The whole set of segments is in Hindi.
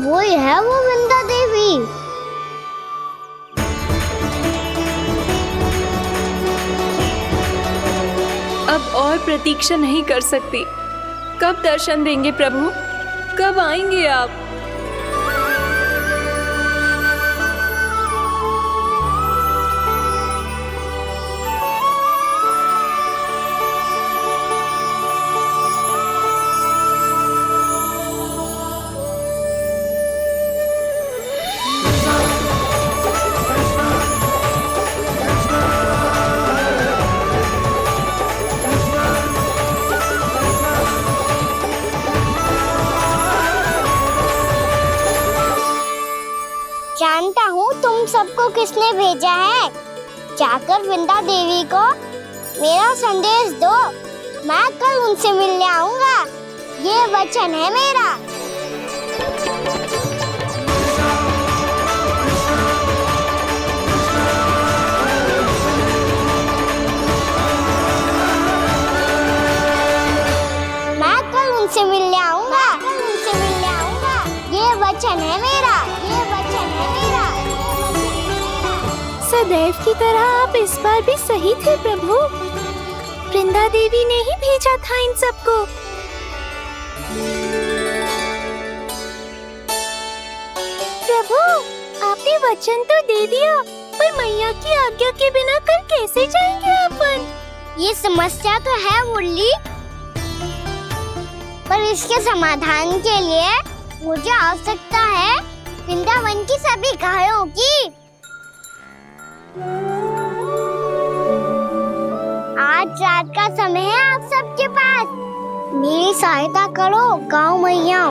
वही है वो वृंदा देवी। अब और प्रतीक्षा नहीं कर सकती। कब दर्शन देंगे प्रभु? कब आएंगे आप? जानता हूँ तुम सबको किसने भेजा है। जाकर वृंदा देवी को मेरा संदेश दो। मैं कल उनसे मिलने आऊंगा। ये वचन है मेरा। मैं कल उनसे मिलने आऊंगा। ये वचन है मेरा। सदैव की तरह आप इस बार भी सही थे प्रभु। वृंदा देवी ने ही भेजा था इन सबको। प्रभु, आपने वचन तो दे दिया, पर मैया की आज्ञा के बिना कल कैसे जाएंगे अपन? ये समस्या तो है मुरली, पर इसके समाधान के लिए मुझे आवश्यकता है वृंदावन की सभी गायों की। आज रात का समय है आप सबके पास। मेरी सहायता करो गाँव मैया।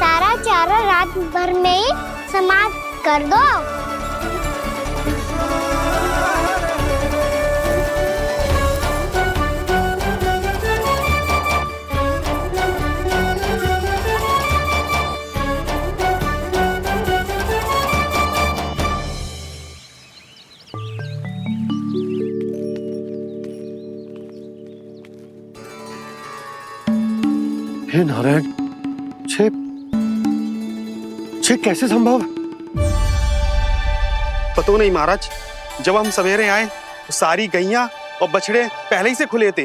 सारा चारा रात भर में ही समाप्त कर दो। हे नारायण, छे कैसे संभव? पता नहीं महाराज, जब हम सवेरे आए तो सारी गैया और बछड़े पहले ही से खुले थे।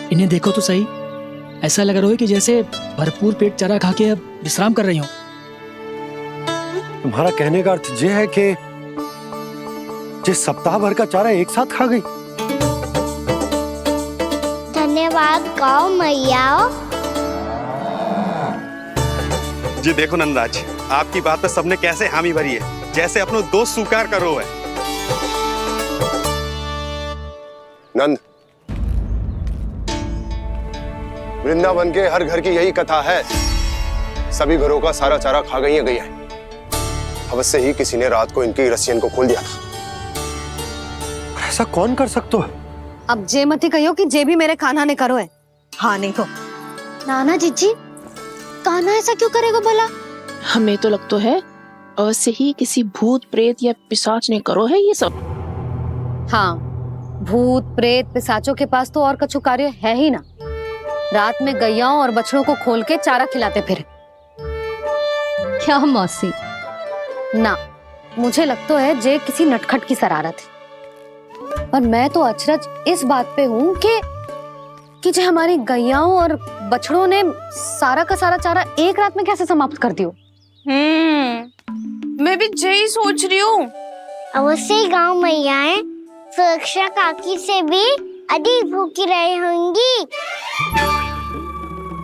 इन्हें देखो तो सही, ऐसा लग रहा है कि जैसे भरपूर पेट चारा खा के अब विश्राम कर रही हूँ। तुम्हारा कहने का अर्थ ये है कि जिस सप्ताह भर का चारा एक साथ खा गई। धन्यवाद गाँव मैया। जी देखो नंदराज, आपकी बात पे सबने कैसे हामी भरी है, जैसे अपनो दोस्त स्वीकार करो है। नंद, वृंदावन के हर घर की यही कथा है। सभी घरों का सारा चारा खा गई है। अवश्य ही किसी ने रात को इनकी रस्सियन को खोल दिया था। ऐसा कौन कर सकता है? अब जे मती कहियो कि जे भी मेरे कान्हा ने करो है। हाँ नहीं तो नाना जीजी, कान्हा ऐसा क्यों करेगा भला? हमें तो लगता है अवश्य ही किसी भूत प्रेत या पिशाच ने करो है ये सब। हाँ, भूत प्रेत पिशाचों के पास तो और कछु कार्य है ही ना। रात में गैयाओं और बछड़ों को खोल के चारा खिलाते फिर। क्या मौसी? ना, मुझे लगता है जे किसी नटखट की शरारत है। पर मैं तो अचरज इस बात पे हूँ कि जो हमारी गैयाओं और बछड़ों ने सारा का सारा चारा एक रात में कैसे समाप्त कर दियो। मैं भी यही सोच रही हूँ। अवश्य गाँव मैयाएं सुरक्षा काकी से भी अधिक भूखी रही होंगी।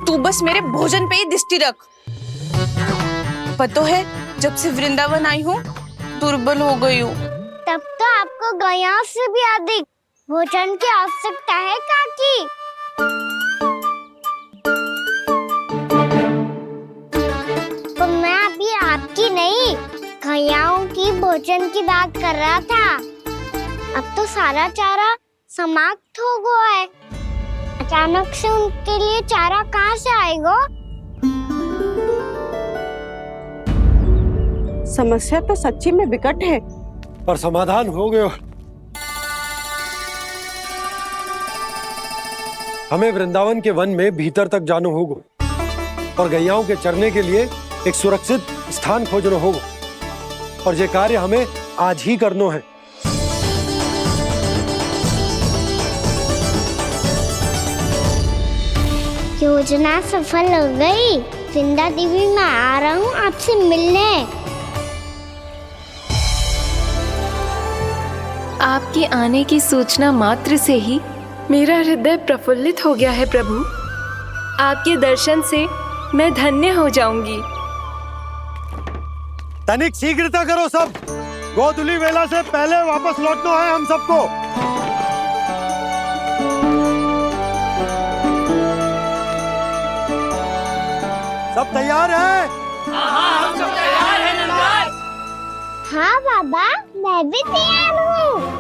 तू बस मेरे भोजन पे ही दृष्टि रख। पता है, जब से वृंदावन आई हूँ दुर्बल हो गई हूँ। तब तो आपको गैया से भी अधिक भोजन की आवश्यकता है काकी। तो मैं अभी आपकी नहीं, गैयाओं की भोजन की बात कर रहा था। अब तो सारा चारा समाप्त हो गया है। अचानक से उनके लिए चारा कहाँ से आएगा? समस्या तो सच्ची में विकट है। पर समाधान हो गयो। हमें वृंदावन के वन में भीतर तक जाना होगा और गैयाओं के चरने के लिए एक सुरक्षित स्थान खोजना होगा, और ये कार्य हमें आज ही करना है। योजना सफल हो गई। वृंदा देवी, मैं आ रहा हूँ आपसे मिलने। आपके आने की सूचना मात्र से ही मेरा हृदय प्रफुल्लित हो गया है प्रभु। आपके दर्शन से मैं धन्य हो जाऊंगी। तनिक शीघ्रता करो सब, गोधुली वेला से पहले वापस लौटना है हम सबको। सब तैयार है? हाँ बाबा, मैं भी तैयार हूँ।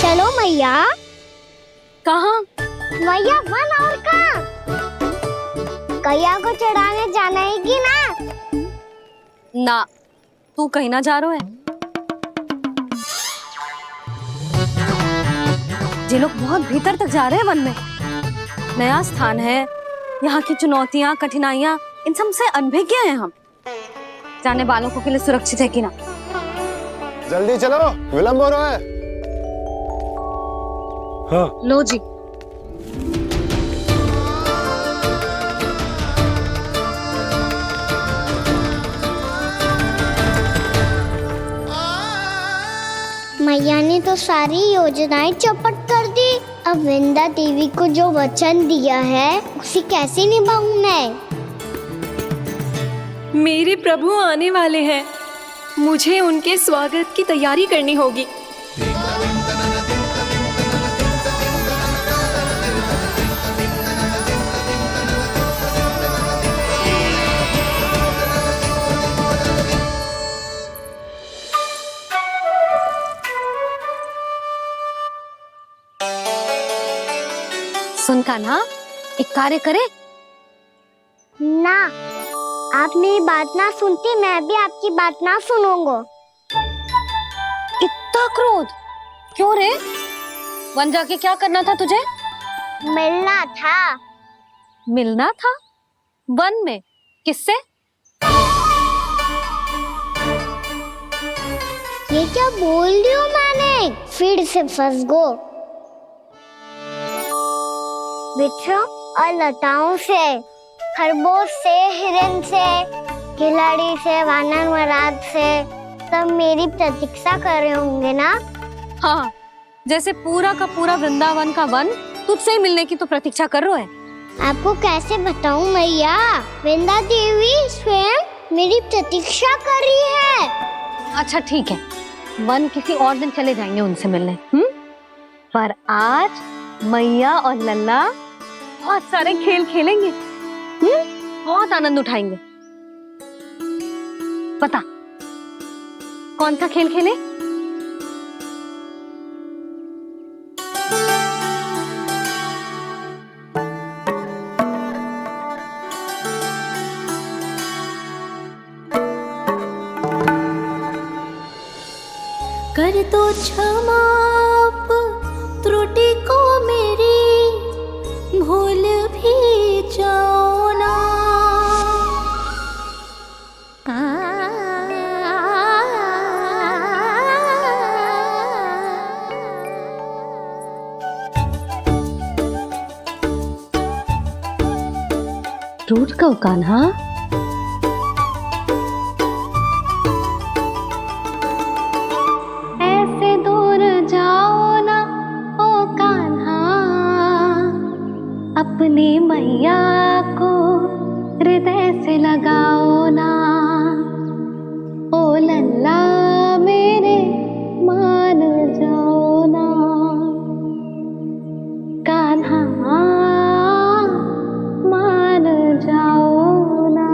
चलो मैया। कहाँ? मैया, वन और कहाँ? गैया को चढ़ाने जाना है कि ना? ना, तू कहीं ना जा रहा है। ये लोग बहुत भीतर तक जा रहे हैं वन में। नया स्थान है, यहाँ की चुनौतियाँ, कठिनाइयाँ, इन सब से अनभिज्ञ हैं हम। जाने वालों को के लिए सुरक्षित है कि ना? जल्दी चलो, विलंब हो रहा है। हाँ। लो जी। मैया ने तो सारी योजनाएं चौपट कर दी। अब वृंदा देवी को जो वचन दिया है उसे कैसे निभाऊं मैं? मेरे प्रभु आने वाले हैं, मुझे उनके स्वागत की तैयारी करनी होगी। सुन कान्हा, एक कार्य करे ना, आप मेरी बात ना सुनती, मैं भी आपकी बात ना सुनूंगा। इतना क्रोध क्यों रे? वन जाके क्या करना था तुझे? मिलना था। मिलना था? वन में? किससे? ये क्या बोल रही हूँ मैंने? फिर से फंस गो। वृक्षों और लताओं से, खरगोश से, हिरन से, खिलाड़ी से, वानर महाराज से, सब मेरी प्रतीक्षा कर रहे होंगे ना? हाँ, जैसे पूरा का पूरा वृंदावन का वन तुझसे ही मिलने की तो प्रतीक्षा कर रहा है। आपको कैसे बताऊं मैया? वृंदा देवी स्वयं मेरी प्रतीक्षा कर रही है। अच्छा ठीक है, वन किसी और दिन चले जाएंगे उनसे मिलने। पर आज मैया और लल्ला बहुत सारे खेल खेलेंगे। बहुत आनंद उठाएंगे। पता कौन सा खेल खेले? कर दो क्षमा त्रुटि को मेरी, भूल भी जाओ ना। टूट गओ कान्हा? ऐसे दूर जाओ ना ओ कान्हा, अपनी मैया को हृदय से लगाओ ना। ओ लल्ला मेरे मान जाओ ना, कान्हा मान जाओ ना।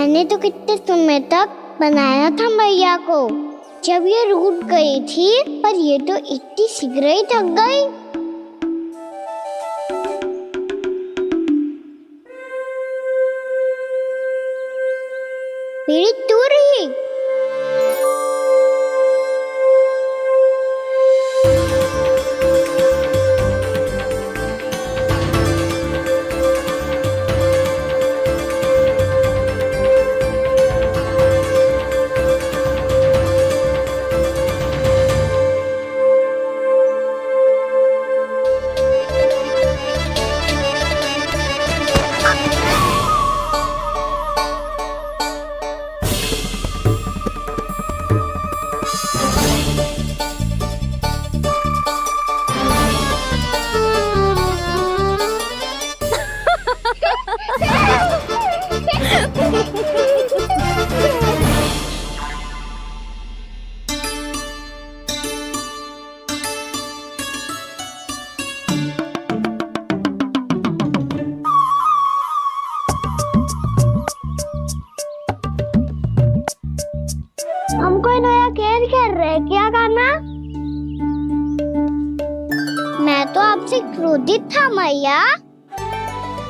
मैंने तो कितने समय तक बनाया था मैया को, जब ये रूठ गई थी, पर ये तो इतनी शीघ्र ही थक गई। पीड़ी तू रही। हमको नया खेल खेल रहे, क्या करना? मैं तो आपसे क्रोधित था मैया।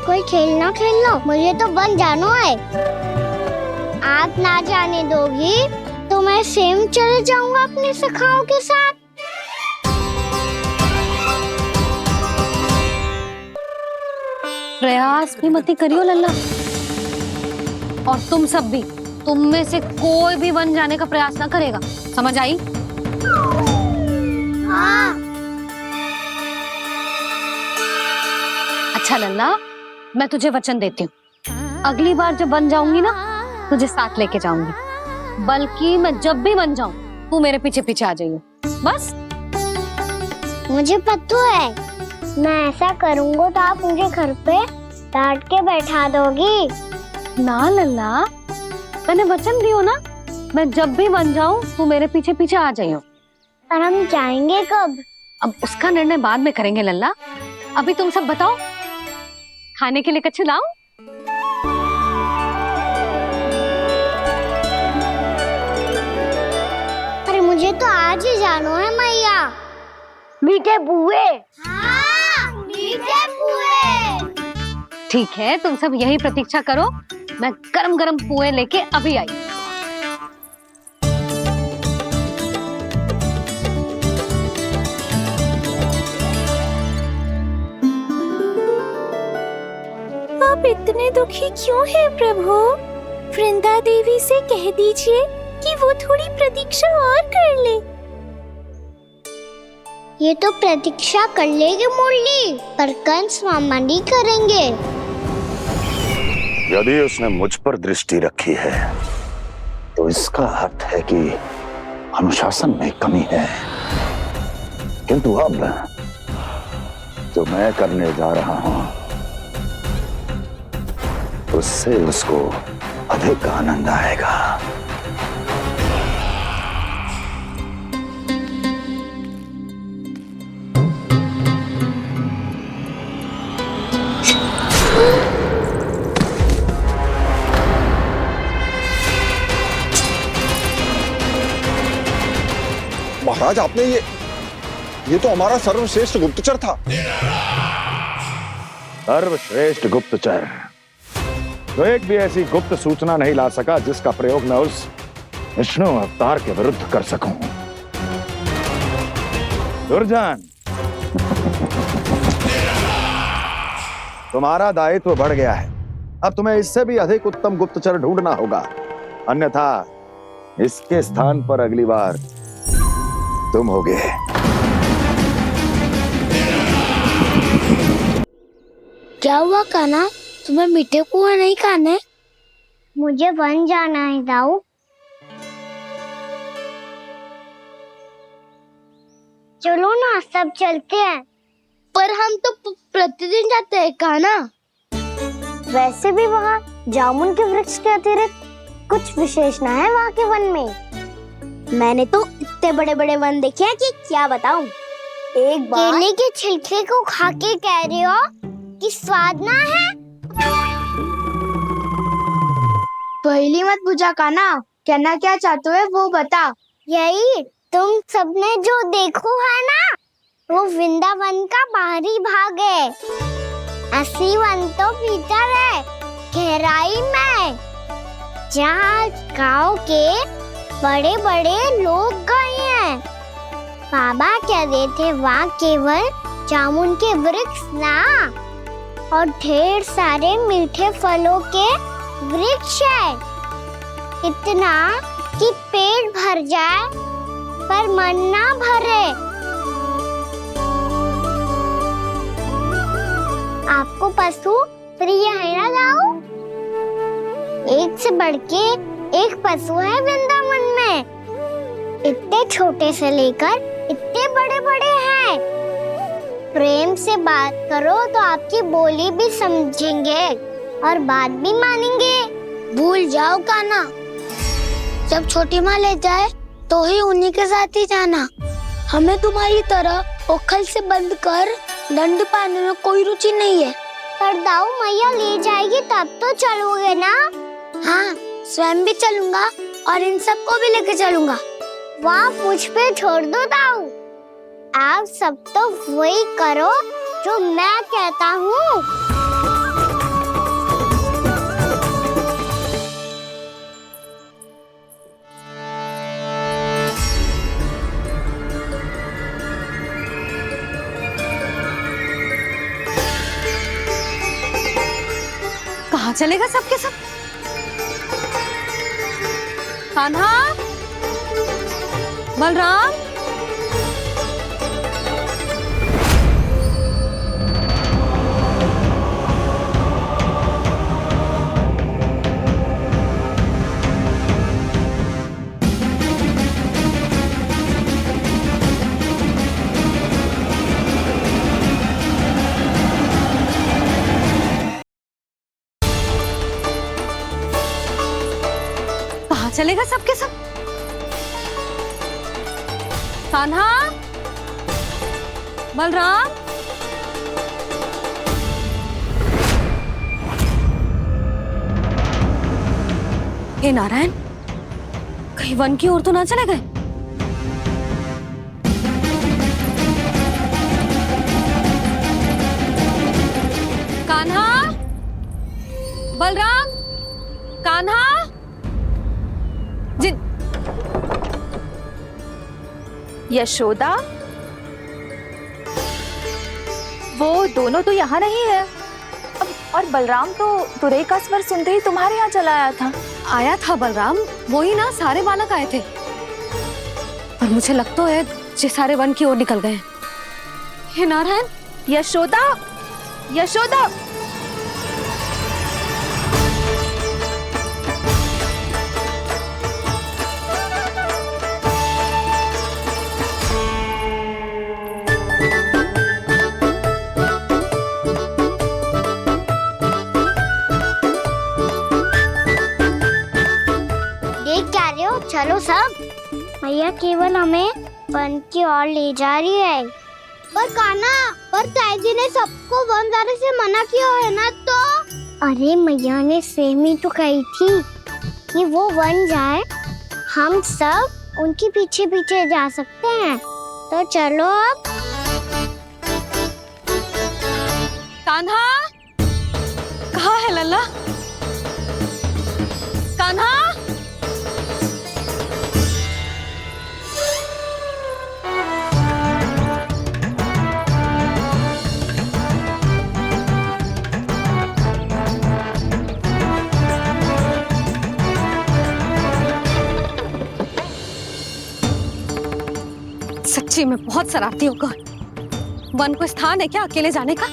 कोई खेलना खेलना, मुझे तो बन जाना है। आप ना जाने दोगी तो मैं स्वयं चले जाऊंगा अपने सखाओं के साथ। प्रयास भी मत करियो लल्ला, और तुम सब भी, तुम में से कोई भी वन जाने का प्रयास ना करेगा, समझ आई? हाँ। अच्छा लल्ला, मैं तुझे वचन देती हूँ, अगली बार जब बन जाऊंगी ना, तुझे साथ लेके जाऊंगी। बल्कि मैं जब भी बन जाऊं, तू मेरे पीछे पीछे आ जाइए, बस। मुझे पता है, मैं ऐसा करूंगा तो आप मुझे घर पे डांट के बैठा दोगी। ना लल्ला, मैंने वचन दियो ना, मैं जब भी बन जाऊं, तू मेरे पीछे पीछे आ जाइयो। पर हम जाएंगे कब? अब उसका निर्णय बाद में करेंगे लल्ला। अभी तुम सब बताओ, खाने के लिए कुछ लाऊं? अरे मुझे तो आज ही जाना है मैया। मीठे बुए। हाँ, मीठे बुए। ठीक है, तुम सब यही प्रतीक्षा करो, मैं गरम गरम पुए लेके अभी आई। आप इतने दुखी क्यों हैं प्रभु? वृंदा देवी से कह दीजिए कि वो थोड़ी प्रतीक्षा और कर ले। ये तो प्रतीक्षा कर लेगी मुरली, पर कंस मामा नहीं करेंगे। यदि उसने मुझ पर दृष्टि रखी है तो इसका अर्थ है कि अनुशासन में कमी है। किंतु अब जो मैं करने जा रहा हूं, उससे उसको अधिक आनंद आएगा। महाराज, आपने ये तो हमारा सर्वश्रेष्ठ गुप्तचर था। सर्वश्रेष्ठ गुप्तचर तो एक भी ऐसी गुप्त सूचना नहीं ला सका जिसका प्रयोग मैं उस विष्णु अवतार के विरुद्ध कर सकूं। दुर्जन, तुम्हारा दायित्व बढ़ गया है। अब तुम्हें इससे भी अधिक उत्तम गुप्तचर ढूंढना होगा, अन्यथा इसके स्थान पर अगली बार तुम होगे। क्या हुआ कान्हा, तुम्हें मीठे कुआं नहीं खाने? मुझे वन जाना है दाऊ। चलो ना, सब चलते हैं। पर हम तो प्रतिदिन जाते हैं कान्हा। वैसे भी वहाँ जामुन के वृक्ष के अतिरिक्त कुछ विशेष ना है वहाँ के वन में। मैंने तो इतने बड़े बड़े वन देखे हैं कि क्या बताऊं। एक बार केले के छिलके को खा के कह रहे हो कि स्वाद ना है? पहली मत बुझा काना, कहना क्या चाहते हो वो बता। यही तुम सबने जो देखो है ना, वो वृंदावन का बाहरी भाग है। असली वन तो भीतर है, गहराई में, जहाँ गांव के बड़े बड़े लोग गए हैं। बाबा कहते थे वहाँ केवल जामुन के वृक्ष ना, और ढेर सारे मीठे फलों के वृक्ष है, इतना कि पेट भर जाए पर मन ना भरे। आपको पशु प्रिय है ना जाओ? एक से बढ़ के एक पशु है वृंदावन में, इतने छोटे से लेकर इतने बड़े बड़े हैं। प्रेम से बात करो तो आपकी बोली भी समझेंगे और बात भी मानेंगे। भूल जाओ काना, जब छोटी माँ ले जाए तो ही उन्हीं के साथ ही जाना। हमें तुम्हारी तरह ओखल से बंद कर दंड पाने में कोई रुचि नहीं है। पर दाऊ मैया ले जाएगी तब तो चलोगे ना? हाँ, स्वयं भी चलूंगा और इन सबको भी लेके चलूंगा। वाह, मुझ पे छोड़ दो दाऊ, आप सब तो वही करो जो मैं कहता हूँ। कहाँ चलेगा सबके सब? कान्हा, बलराम, कहाँ चलेगा सबके सब? कान्हा, बलराम, हे नारायण, कहीं वन की ओर तो ना चले गए? कान्हा, बलराम, कान्हा, जिन यशोदा, वो दोनों तो यहाँ नहीं है। और बलराम तो तुरई का स्वर सुनते ही तुम्हारे यहाँ चला आया था। आया था बलराम, वही ना, सारे बालक आए थे। पर मुझे लगता है ये सारे वन की ओर निकल गए। हे नारायण, यशोदा, यशोदा, चलो सब, मैया केवल हमें वन की ओर ले जा रही है। पर काना, पर ताईजी ने सबको वन जाने से मना किया है ना तो? अरे मैया ने सेमी तो कही थी कि वो वन जाए, हम सब उनके पीछे पीछे जा सकते हैं। तो चलो अब। कान्हा, कहाँ है लल्ला? कान्हा, सच्ची में बहुत शरारती होगा। वन को स्थान है क्या अकेले जाने का?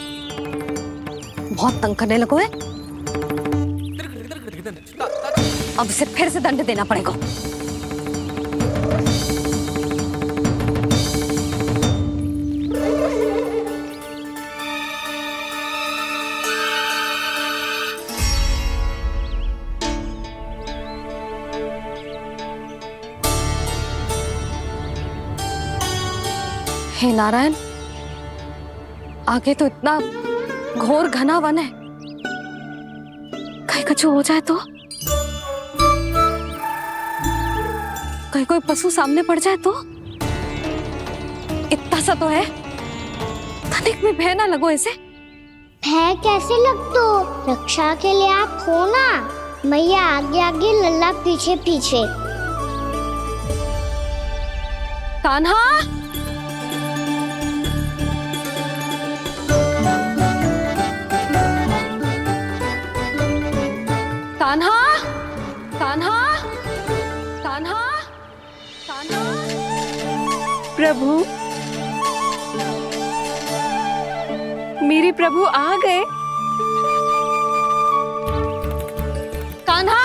बहुत तंग करने लगो है। अब इसे फिर से दंड देना पड़ेगा। हे नारायण, आगे तो इतना घोर घना वन है, कहीं कुछ हो जाए तो? कहीं कोई पशु सामने पड़ जाए तो? इतना सा तो है, तनिक में भय ना लगो ऐसे। भय कैसे लग तो? रक्षा के लिए आप हो ना। मैया आगे आगे, लल्ला पीछे पीछे। कान्हा, कान्हा, कान्हा, कान्हा, कान्हा। प्रभु, मेरे प्रभु आ गए। कान्हा,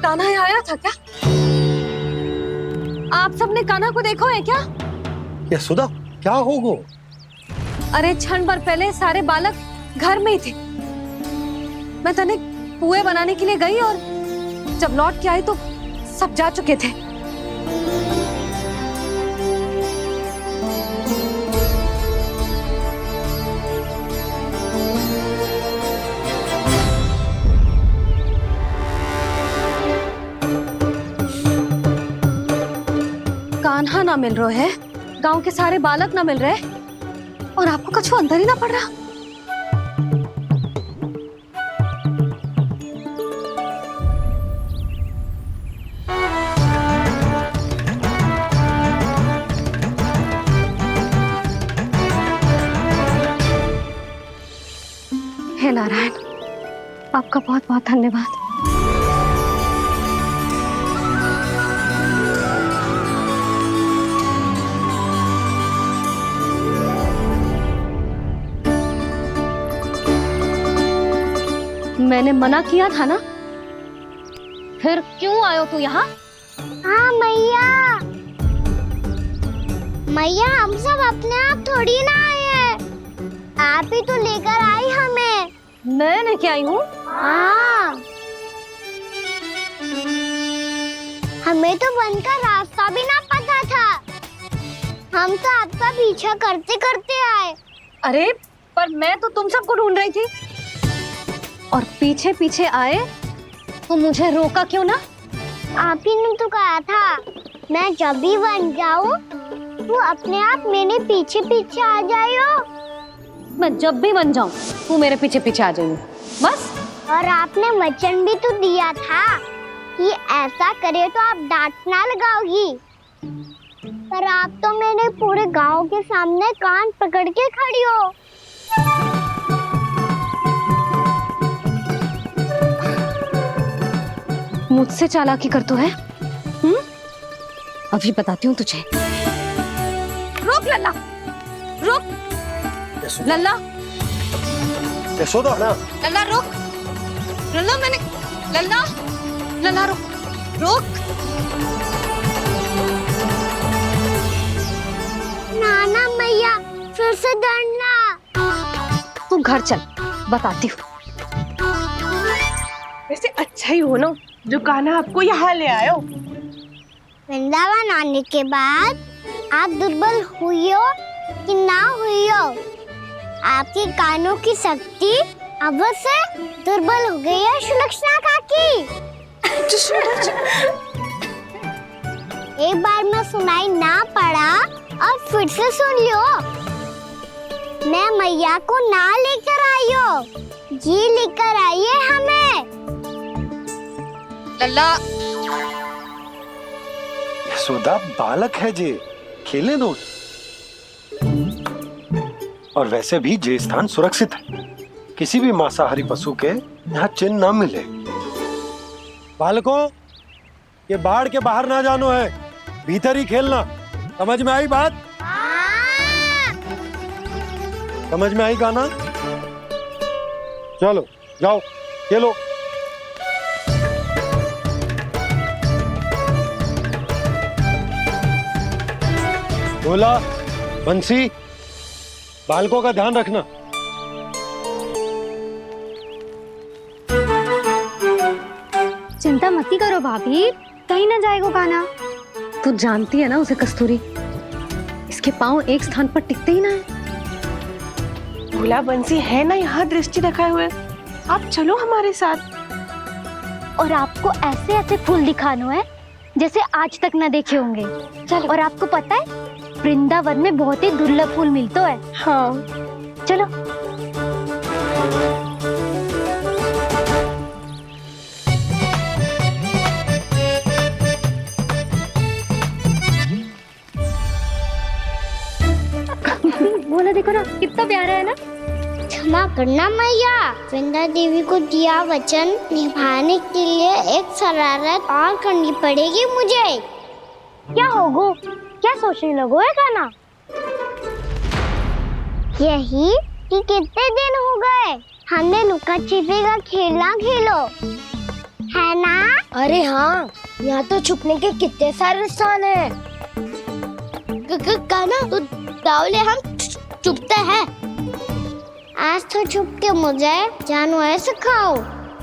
कान्हा यहाँ आया था क्या? आप सबने कान्हा को देखो है क्या? यशोदा, क्या हो गो? अरे क्षण भर पहले सारे बालक घर में ही थे। मैं तनिक पुए बनाने के लिए गई और जब लौट के आई तो सब जा चुके थे। कान्हा ना मिल रहा है, गांव के सारे बालक ना मिल रहे और आपको कुछ अंदर ही ना पड़ रहा। हे नारायण, आपका बहुत बहुत धन्यवाद। मैंने मना किया था ना, फिर क्यों आयो तू यहाँ? हाँ मैया, मैया हम सब अपने आप थोड़ी ना आए हैं, आप ही तो लेकर आई हमें। मैं लेके आई हूँ? हाँ, हमें तो वन का रास्ता भी ना पता था, हम तो आपका पीछा करते करते आए। अरे पर मैं तो तुम सबको ढूंढ रही थी और पीछे पीछे आए तो मुझे रोका क्यों ना? आप ही ने तो कहा था मैं जब भी बन जाऊं तू अपने आप मेरे पीछे पीछे आ जाइयो। मैं जब भी बन जाऊं तू मेरे पीछे पीछे आ जाइयो बस। और आपने वचन भी तो दिया था कि ऐसा करे तो आप डांट ना लगाओगी, पर आप तो मेरे पूरे गांव के सामने कान पकड़ के खड़ी हो। मुझसे चालाकी करतो है? अभी बताती हूँ तुझे। रुक लल्ला, रुक लल्ला, यशोदा ना। लल्ला रुक, लल्ला मैंने, लल्ला, लल्ला रुक, रुक। नाना मैया फिर से डरना। तू घर चल, बताती हूँ। वैसे अच्छा ही हो ना जो कान्हा आपको यहाँ ले आयो। वृंदावन आने के बाद आप दुर्बल हुई हो कि ना हुई हो, आपके कानों की शक्ति अब से दुर्बल हो गई है सुलक्षणा काकी। एक बार में सुनाई ना पड़ा और फिर से सुन लियो। मैं मैया को ना लेकर आई हो, जी लेकर आई है हमें। लल्ला, यशोदा बालक है जे, खेलने दो। और वैसे भी जे स्थान सुरक्षित है, किसी भी मांसाहारी पशु के यहाँ चिन्ह न मिले। बालकों, ये बाढ़ के बाहर ना जानो है, भीतर ही खेलना। समझ में आई बात? समझ में आई गाना? चलो जाओ खेलो। बोला बंसी, बालकों का ध्यान रखना। चिंता मत करो भाभी, कहीं ना जाएगा कान्हा। तू जानती है ना उसे कस्तूरी, इसके पाँव एक स्थान पर टिकते ही ना है। भोला बंसी है ना यहाँ दृष्टि रखाए हुए, आप चलो हमारे साथ। और आपको ऐसे ऐसे फूल दिखाना है जैसे आज तक ना देखे होंगे। चलो। और आपको पता है वृंदावन में बहुत ही दुर्लभ फूल मिलते हैं। हाँ चलो। बोला देखो ना कितना प्यारा है ना। क्षमा करना मैया, वृंदा देवी को दिया वचन निभाने के लिए एक शरारत और करनी पड़ेगी मुझे। क्या होगो, क्या सोचने लगो है गाना? यही कि कितने दिन हो गए हमने लुका छिपी का खेलना खेलो, है ना? अरे हाँ, यहाँ तो छुपने के कितने सारे स्थान है। गाना तो दावले हम छुपते हैं। आज तो छुप के मुझे जानवर सिखाओ,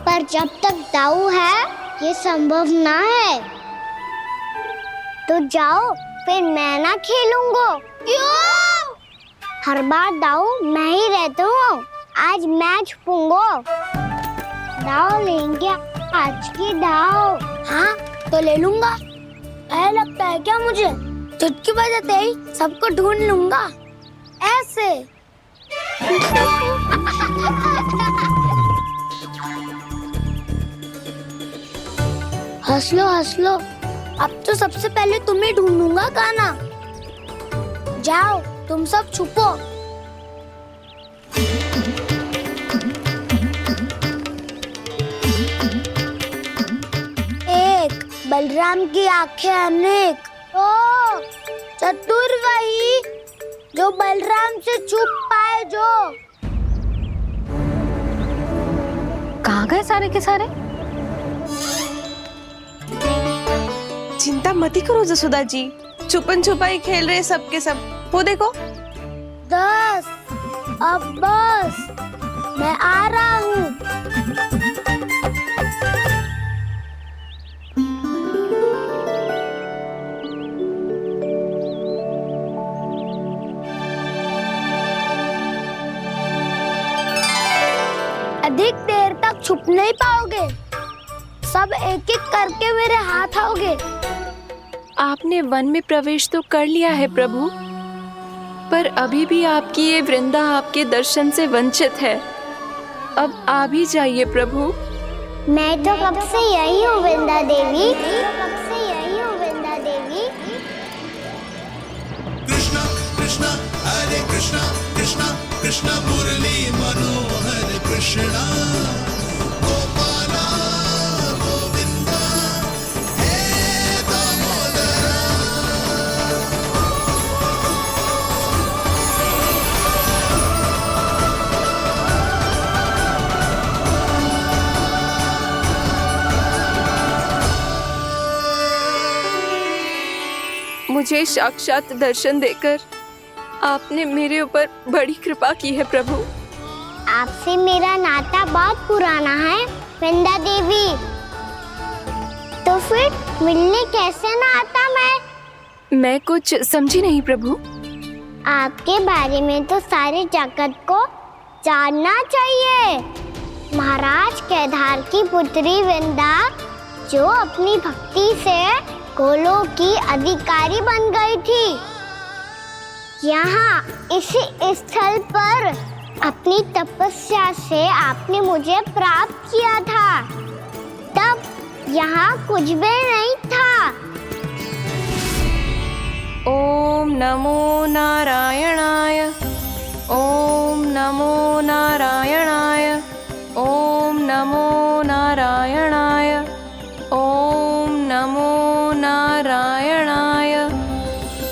पर जब तक दाऊ है ये संभव ना है। तो जाओ, फिर मैं ना खेलूंगा। क्यों? हर बार दाऊ मैं ही रहता हूँ, आज मैं छुपूंगा। दाऊ लेंगे आज की दाऊ। हाँ तो ले लूंगा। ऐसा लगता है क्या मुझे? चुटकी बजाते ही सबको ढूंढ लूंगा ऐसे। हंस लो, अब तो सबसे पहले तुम्हें ढूंढूंगा गाना। जाओ तुम सब छुपो। एक बलराम की आंखें अनेक। ओ चतुर वही जो बलराम से छुप पाए। जो कहाँ गए सारे के सारे? चिंता मत करो जसोदा जी, छुपन छुपाई खेल रहे सबके सब। वो देखो 10 अब बस, मैं आ रहा हूँ। अधिक देर तक छुप नहीं पाओगे, सब एक एक करके मेरे हाथ आओगे। आपने वन में प्रवेश तो कर लिया है प्रभु, पर अभी भी आपकी ये वृंदा आपके दर्शन से वंचित है। अब आ भी जाइए प्रभु। मैं तो कब से यही हूँ वृंदा देवी, कब से यही हूँ वृंदा देवी। कृष्णा कृष्णा हरे कृष्णा, कृष्णा कृष्णा मुरली मनोहर कृष्णा, गोपाला गोविंदा हे दामोदरा। मुझे साक्षात दर्शन देकर आपने मेरे ऊपर बड़ी कृपा की है प्रभु। आपसे मेरा नाता बहुत पुराना है वृंदा देवी, तो फिर मिलने कैसे ना आता मैं कुछ समझी नहीं प्रभु। आपके बारे में तो सारे जगत को जानना चाहिए। महाराज केदार की पुत्री वृंदा जो अपनी भक्ति से गोलोक की अधिकारी बन गई थी, यहाँ इसी स्थल पर अपनी तपस्या से आपने मुझे प्राप्त किया था। तब यहाँ कुछ भी नहीं था। ओम नमो नारायणाय, ओम नमो नारायणाय, ओम नमो नारायणाय, ओम नमो नारायणाय,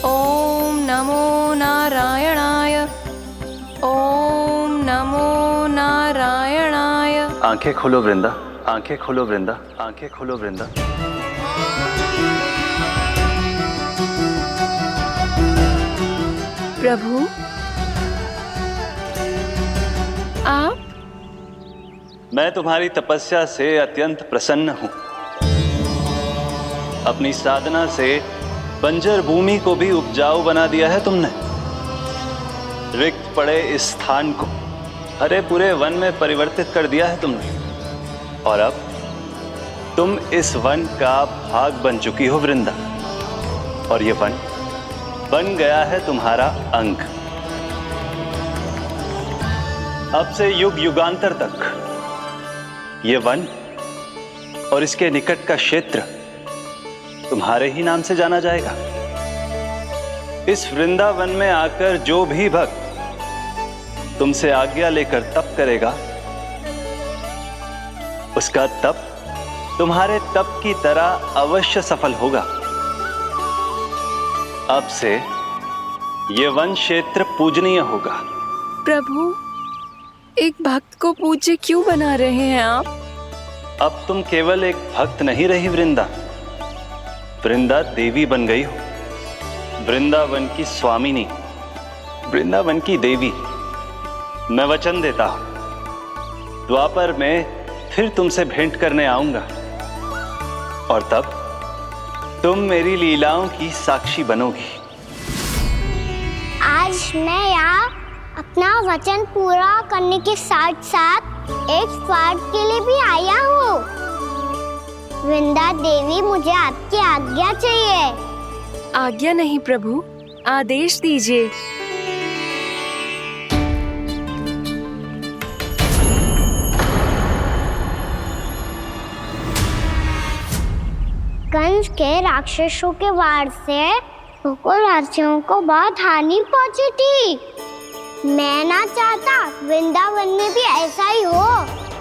ओम नमो नारायणाय, ओम नमो नारायणाय। आंखें खोलो वृंदा, आंखें खोलो वृंदा, आंखें खोलो वृंदा। प्रभु आप? मैं तुम्हारी तपस्या से अत्यंत प्रसन्न हूं। अपनी साधना से बंजर भूमि को भी उपजाऊ बना दिया है तुमने। रिक्त पड़े इस स्थान को हरे पूरे वन में परिवर्तित कर दिया है तुमने। और अब तुम इस वन का भाग बन चुकी हो वृंदा। और ये वन बन गया है तुम्हारा अंग। अब से युग युगांतर तक ये वन और इसके निकट का क्षेत्र तुम्हारे ही नाम से जाना जाएगा। इस वृंदावन में आकर जो भी भक्त तुमसे आज्ञा लेकर तप करेगा, उसका तप तुम्हारे तप की तरह अवश्य सफल होगा। अब से ये वन क्षेत्र पूजनीय होगा। प्रभु, एक भक्त को पूज्य क्यों बना रहे हैं आप? अब तुम केवल एक भक्त नहीं रही वृंदा, वृंदा देवी बन गई हो। वृंदावन की स्वामिनी, वृंदावन की देवी। मैं वचन देता हूं, द्वापर में फिर तुमसे भेंट करने आऊंगा और तब तुम मेरी लीलाओं की साक्षी बनोगी। आज मैं यहाँ अपना वचन पूरा करने के साथ साथ एक स्वार्थ के लिए भी आया हूँ। वृंदा देवी, मुझे आपकी आज्ञा चाहिए। आज्ञा नहीं प्रभु, आदेश दीजिए। कंस के राक्षसों के वार से गोकुलवासियों को बहुत हानि पहुंची थी। मैं ना चाहता वृंदावन में भी ऐसा ही हो।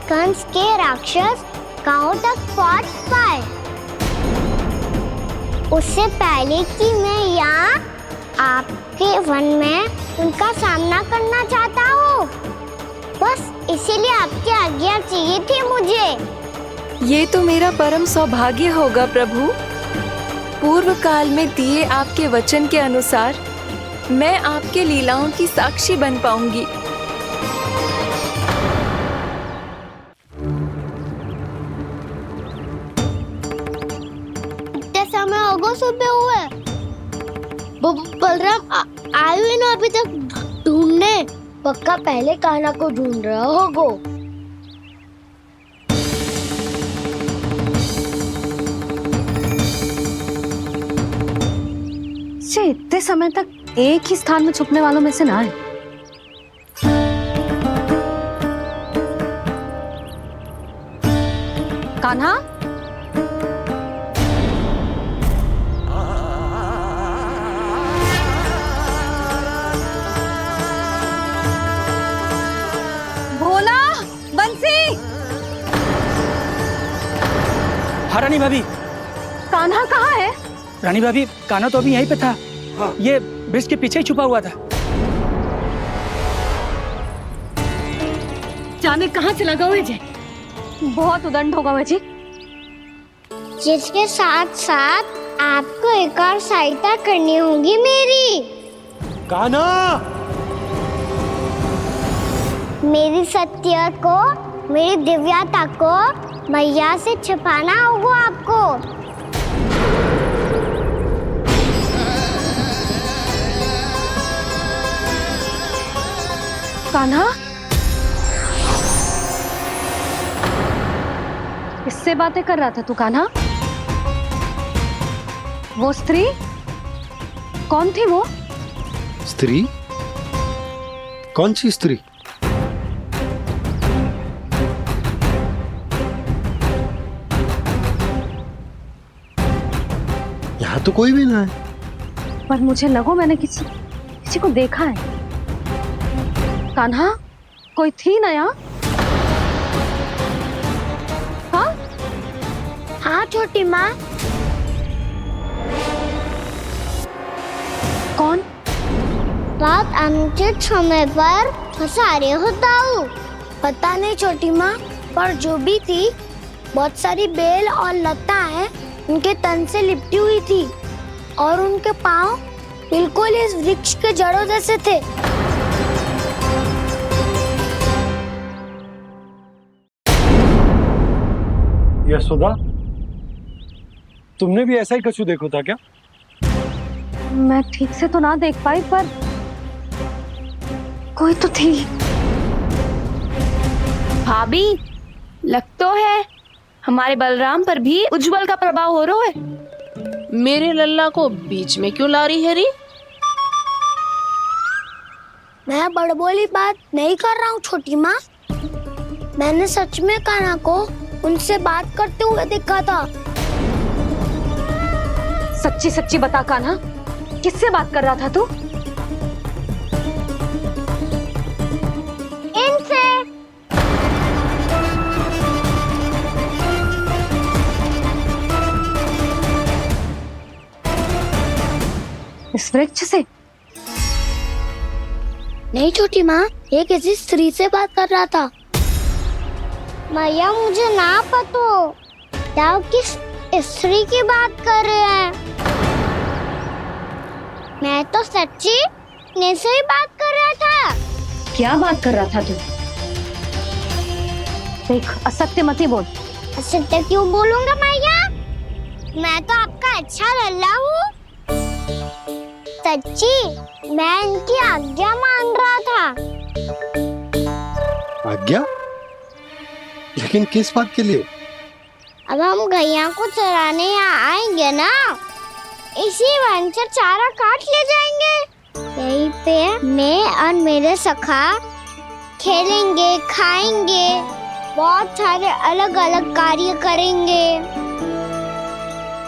कंस के राक्षस गांव तक पहुंच पाए, उससे पहले कि मैं यहाँ आपके वन में उनका सामना करना चाहता हूँ। बस इसीलिए आपकी आज्ञा चाहिए थी मुझे। ये तो मेरा परम सौभाग्य होगा प्रभु। पूर्व काल में दिए आपके वचन के अनुसार मैं आपके लीलाओं की साक्षी बन पाऊंगी। इतने समय होगा सुबह हुए। बलराम आयु ना अभी तक ढूंढने। पक्का पहले कान्हा को ढूंढ रहा होगा। इतने समय तक एक ही स्थान में छुपने वालों में से ना है। कान्हा, भोला, बंसी। हाँ रानी भाभी। कान्हा कहाँ है? रानी भाभी, कान्हा तो अभी यहीं पे था। हाँ। ये ब्रिज के पीछे ही छुपा हुआ था। जाने कहाँ चला गया मुझे। बहुत उदंड होगा मुझे। जिसके साथ साथ आपको एक और सहायता करनी होगी मेरी। कान्हा, मेरी सत्य को, मेरी दिव्यता को मैया से छिपाना होगा आपको। कान्हा, किससे बातें कर रहा था तू कान्हा? वो स्त्री कौन थी? वो स्त्री? कौन सी स्त्री? यहाँ तो कोई भी ना है। पर मुझे लगो मैंने किसी को देखा है। कान्हा, कोई थी ना यहाँ? हाँ? हाँ छोटी माँ। कौन? रात अनुचित समय पर फंसारे होता हूँ। पता नहीं छोटी माँ, पर जो भी थी बहुत सारी बेल और लताएं उनके तन से लिपटी हुई थी और उनके पाँव बिल्कुल इस वृक्ष के जड़ों जैसे थे। यशोदा, तुमने भी ऐसा ही कछु देखो था क्या? मैं ठीक से तो ना देख पाई, पर कोई तो थी। भाभी, लग तो है हमारे बलराम पर भी उज्जवल का प्रभाव हो रहा है। मेरे लल्ला को बीच में क्यों ला रही है री? मैं बड़बोली बात नहीं कर रहा हूँ छोटी माँ। मैंने सच में कान्हा को उनसे बात करते हुए देखा था। सच्ची सच्ची बता कान्हा, किससे बात कर रहा था तू? इनसे। इस वृक्ष से? नहीं छोटी माँ, ये किसी स्त्री से बात कर रहा था। मैया मुझे ना पतो दाव किस स्त्री की बात कर रहे हैं। मैं तो सच्ची ने से ही बात कर रहा था। क्या बात कर रहा था तू? देख, असत्य मत ही बोल। असत्य क्यों बोलूंगा मैया? मैं तो आपका अच्छा लल्ला हूँ। सच्ची मैं इनकी आज्ञा मान रहा था। आज्ञा? लेकिन किस बात के लिए? अब हम गैया को चराने यहाँ आएंगे ना, इसी वन से चारा काट ले जाएंगे। यहीं पे मैं और मेरे सखा खेलेंगे, खाएंगे, बहुत सारे अलग अलग कार्य करेंगे।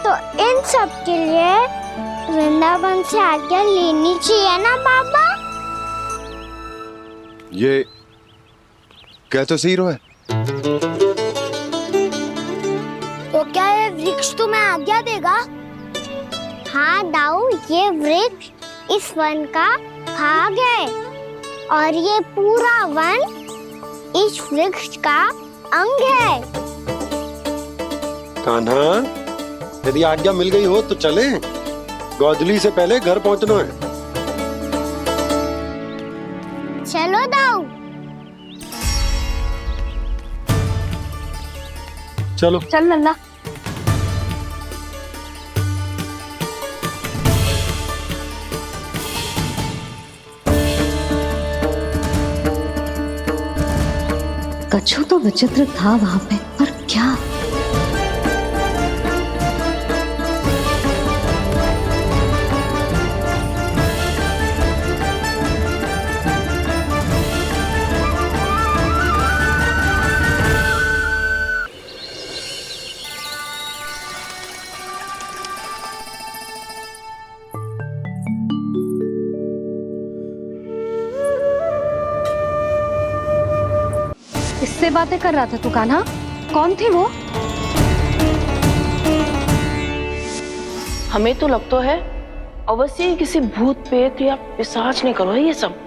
तो इन सब के लिए वृंदावन से आज्ञा लेनी चाहिए ना बाबा? ये क्या तो सही रो है। तो क्या ये वृक्ष तुम्हें आज्ञा देगा? हाँ दाऊ, ये वृक्ष इस वन का भाग है और ये पूरा वन इस वृक्ष का अंग है। कान्हा, यदि आज्ञा मिल गई हो तो चले। गोधली से पहले घर पहुंचना है। चलो दाऊ। चलो चल लल्ला। कछु तो विचित्र था वहां पे, पर क्या? किससे बातें कर रहा था तू कान्हा? कौन थी वो? हमें तो लगता है अवश्य ही किसी भूत प्रेत या पिशाच ने करो है ये सब।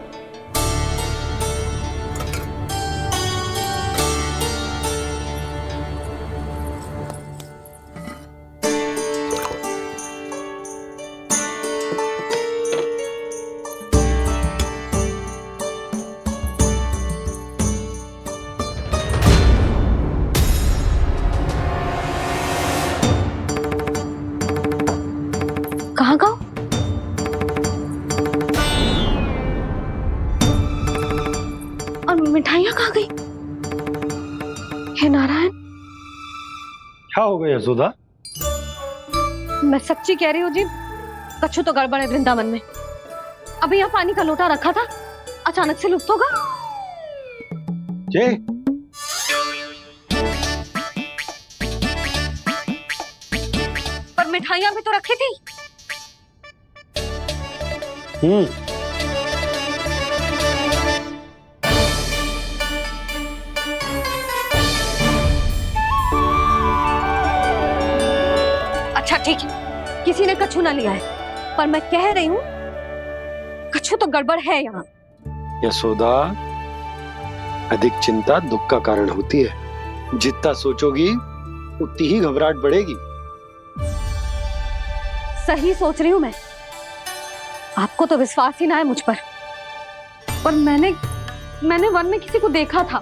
कहाँ गाँव? और मिठाइयाँ कहाँ गई? हे नारायण! क्या हो गया यशोदा? मैं सच्ची कह रही हूँ जी, कछु तो गड़बड़ है वृंदावन में। अभी यहाँ पानी का लोटा रखा था, अचानक से लुप्त होगा। जय, पर मिठाइयाँ भी तो रखी थी। अच्छा ठीक है, किसी ने कछु ना लिया है, पर मैं कह रही हूँ कछु तो गड़बड़ है यहाँ। यशोदा, अधिक चिंता दुख का कारण होती है। जितना सोचोगी उतनी ही घबराहट बढ़ेगी। सही सोच रही हूँ मैं। आपको तो विश्वास ही ना है मुझ पर मैंने वन में किसी को देखा था।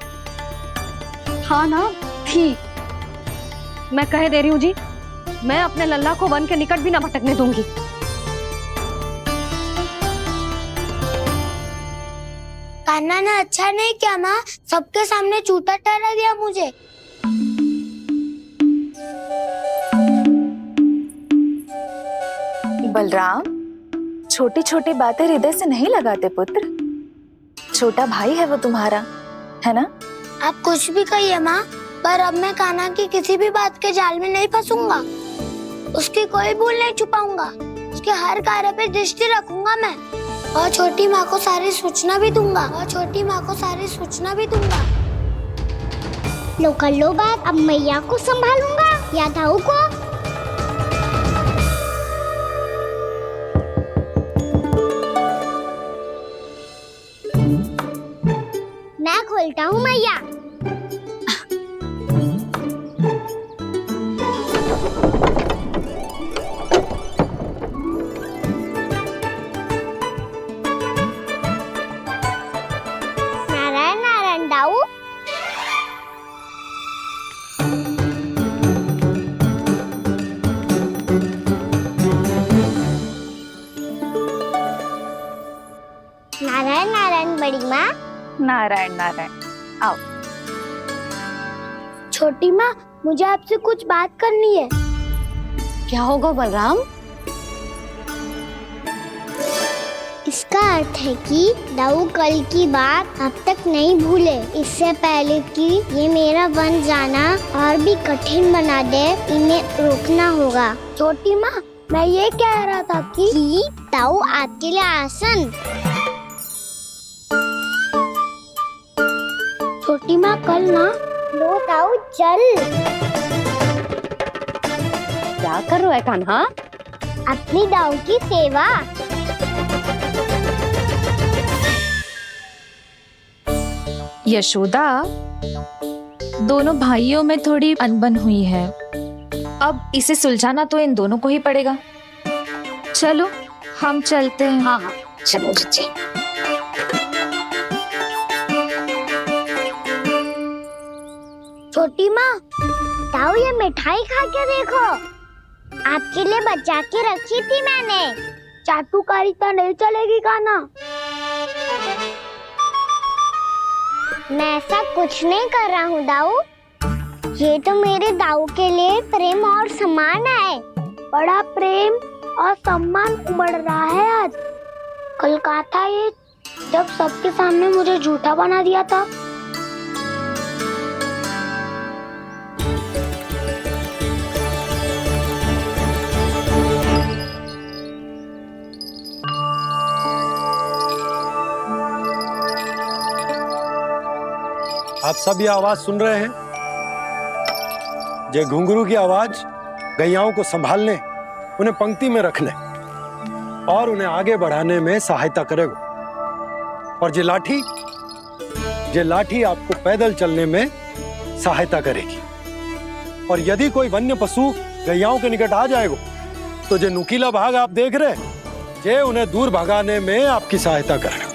हाँ ना, थी। मैं कह दे रही हूँ जी, मैं अपने लल्ला को वन के निकट भी ना भटकने दूंगी। कान्हा ने अच्छा नहीं किया माँ, सबके सामने झूठा ठहरा दिया मुझे। बलराम, छोटी छोटी बातें हृदय से नहीं लगाते पुत्र। छोटा भाई है वो तुम्हारा, है ना? आप कुछ भी कहिए माँ, पर अब मैं कान्हा की किसी भी बात के जाल में नहीं फंसूंगा। उसकी कोई भूल नहीं छुपाऊंगा, उसके हर कार्य पे दृष्टि रखूंगा मैं, और छोटी माँ को सारी सूचना भी दूंगा, लो कर लो बात, अब मैया को संभालूंगा या दाऊ को। मैं खोलता हूँ मैया। नारायण नारायण दाऊ। नारायण नारायण बड़ी माँ। नारायण नारायण, आओ। छोटी माँ, मुझे आपसे कुछ बात करनी है। क्या होगा बलराम? इसका अर्थ है कि दाऊ कल की बात अब तक नहीं भूले, इससे पहले कि ये मेरा वन जाना और भी कठिन बना दे, इन्हें रोकना होगा। छोटी माँ, मैं ये कह रहा था कि दाऊ आपके लिए आसन। छोटी माँ, कल ना लो दाऊ चल। क्या कर रहा है कान्हा? अपनी दाऊ की सेवा। यशोदा, दोनों भाइयों में थोड़ी अनबन हुई है। अब इसे सुलझाना तो इन दोनों को ही पड़ेगा। चलो हम चलते हैं। हाँ हाँ, चलो जी। छोटी माँ, दाऊ ये मिठाई खा के देखो, आपके लिए बचा के रखी थी मैंने। चाटुकारिता नहीं चलेगी कान्हा। मैं ऐसा कुछ नहीं कर रहा हूँ दाऊ, ये तो मेरे दाऊ के लिए प्रेम और सम्मान है। बड़ा प्रेम और सम्मान उमड़ रहा है आज। कल कहा था ये, जब सबके सामने मुझे झूठा बना दिया था। आप सब ये आवाज सुन रहे हैं? ये घुंघरू की आवाज गैयाओं को संभालने, उन्हें पंक्ति में रखने और उन्हें आगे बढ़ाने में सहायता करेगा। और ये लाठी आपको पैदल चलने में सहायता करेगी। और यदि कोई वन्य पशु गैयाओं के निकट आ जाएगा तो जो नुकीला भाग आप देख रहे हैं, ये उन्हें दूर भगाने में आपकी सहायता करेगा।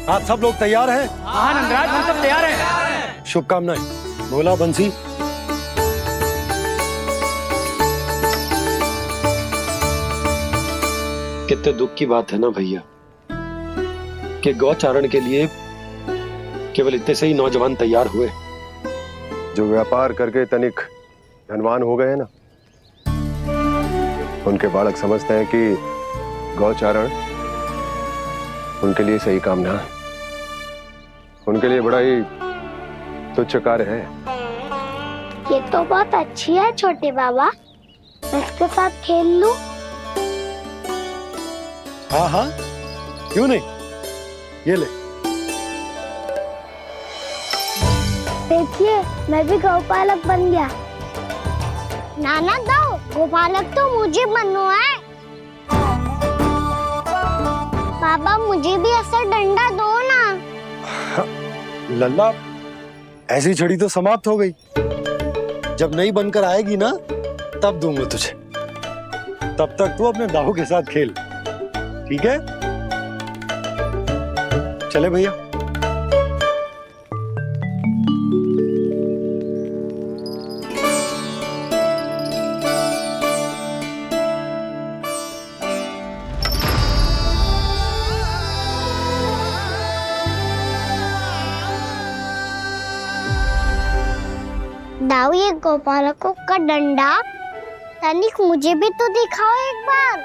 आप सब लोग तैयार हैं? हाँ नंदराज, हम सब तैयार हैं। शुभकामनाएं। बोला बंसी। कितने दुख की बात है ना भैया कि गौचारण के लिए केवल इतने से ही नौजवान तैयार हुए। जो व्यापार करके तनिक धनवान हो गए ना, उनके बालक समझते हैं कि गौचारण उनके लिए सही काम ना है, उनके लिए बड़ा ही तुच्छ कार्य है। ये तो बहुत अच्छी है छोटे बाबा, मैं इसके साथ खेल लूं? हाँ हाँ, क्यों नहीं, ये ले। देखिए, मैं भी गौपालक बन गया। नाना दो, गौपालक तो मुझे बनना है। बाबा मुझे भी ऐसा डंडा दो ना। लल्ला, ऐसी छड़ी तो समाप्त हो गई। जब नई बनकर आएगी ना, तब दूंगा तुझे। तब तक तू अपने दाऊ के साथ खेल, ठीक है? चले भैया। दाऊ, ये गोपालकों का डंडा तनिक मुझे भी तो दिखाओ एक बार।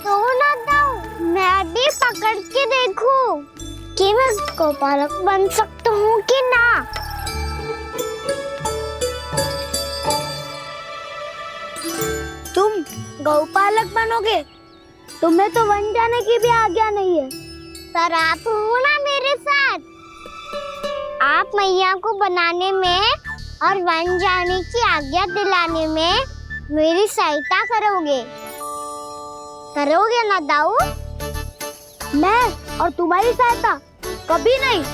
तो ना दाऊ, मैं भी पकड़ के देखूं कि मैं गोपालक बन सकता हूँ कि ना। तुम गौपालक बनोगे? तुम्हें तो वन जाने की भी आज्ञा नहीं है। पर आप हो ना मेरे साथ। आप मैया को बनाने में और वन जाने की आज्ञा दिलाने में मेरी सहायता करोगे? करोगे ना दाऊ? मैं और तुम्हारी सहायता कभी नहीं।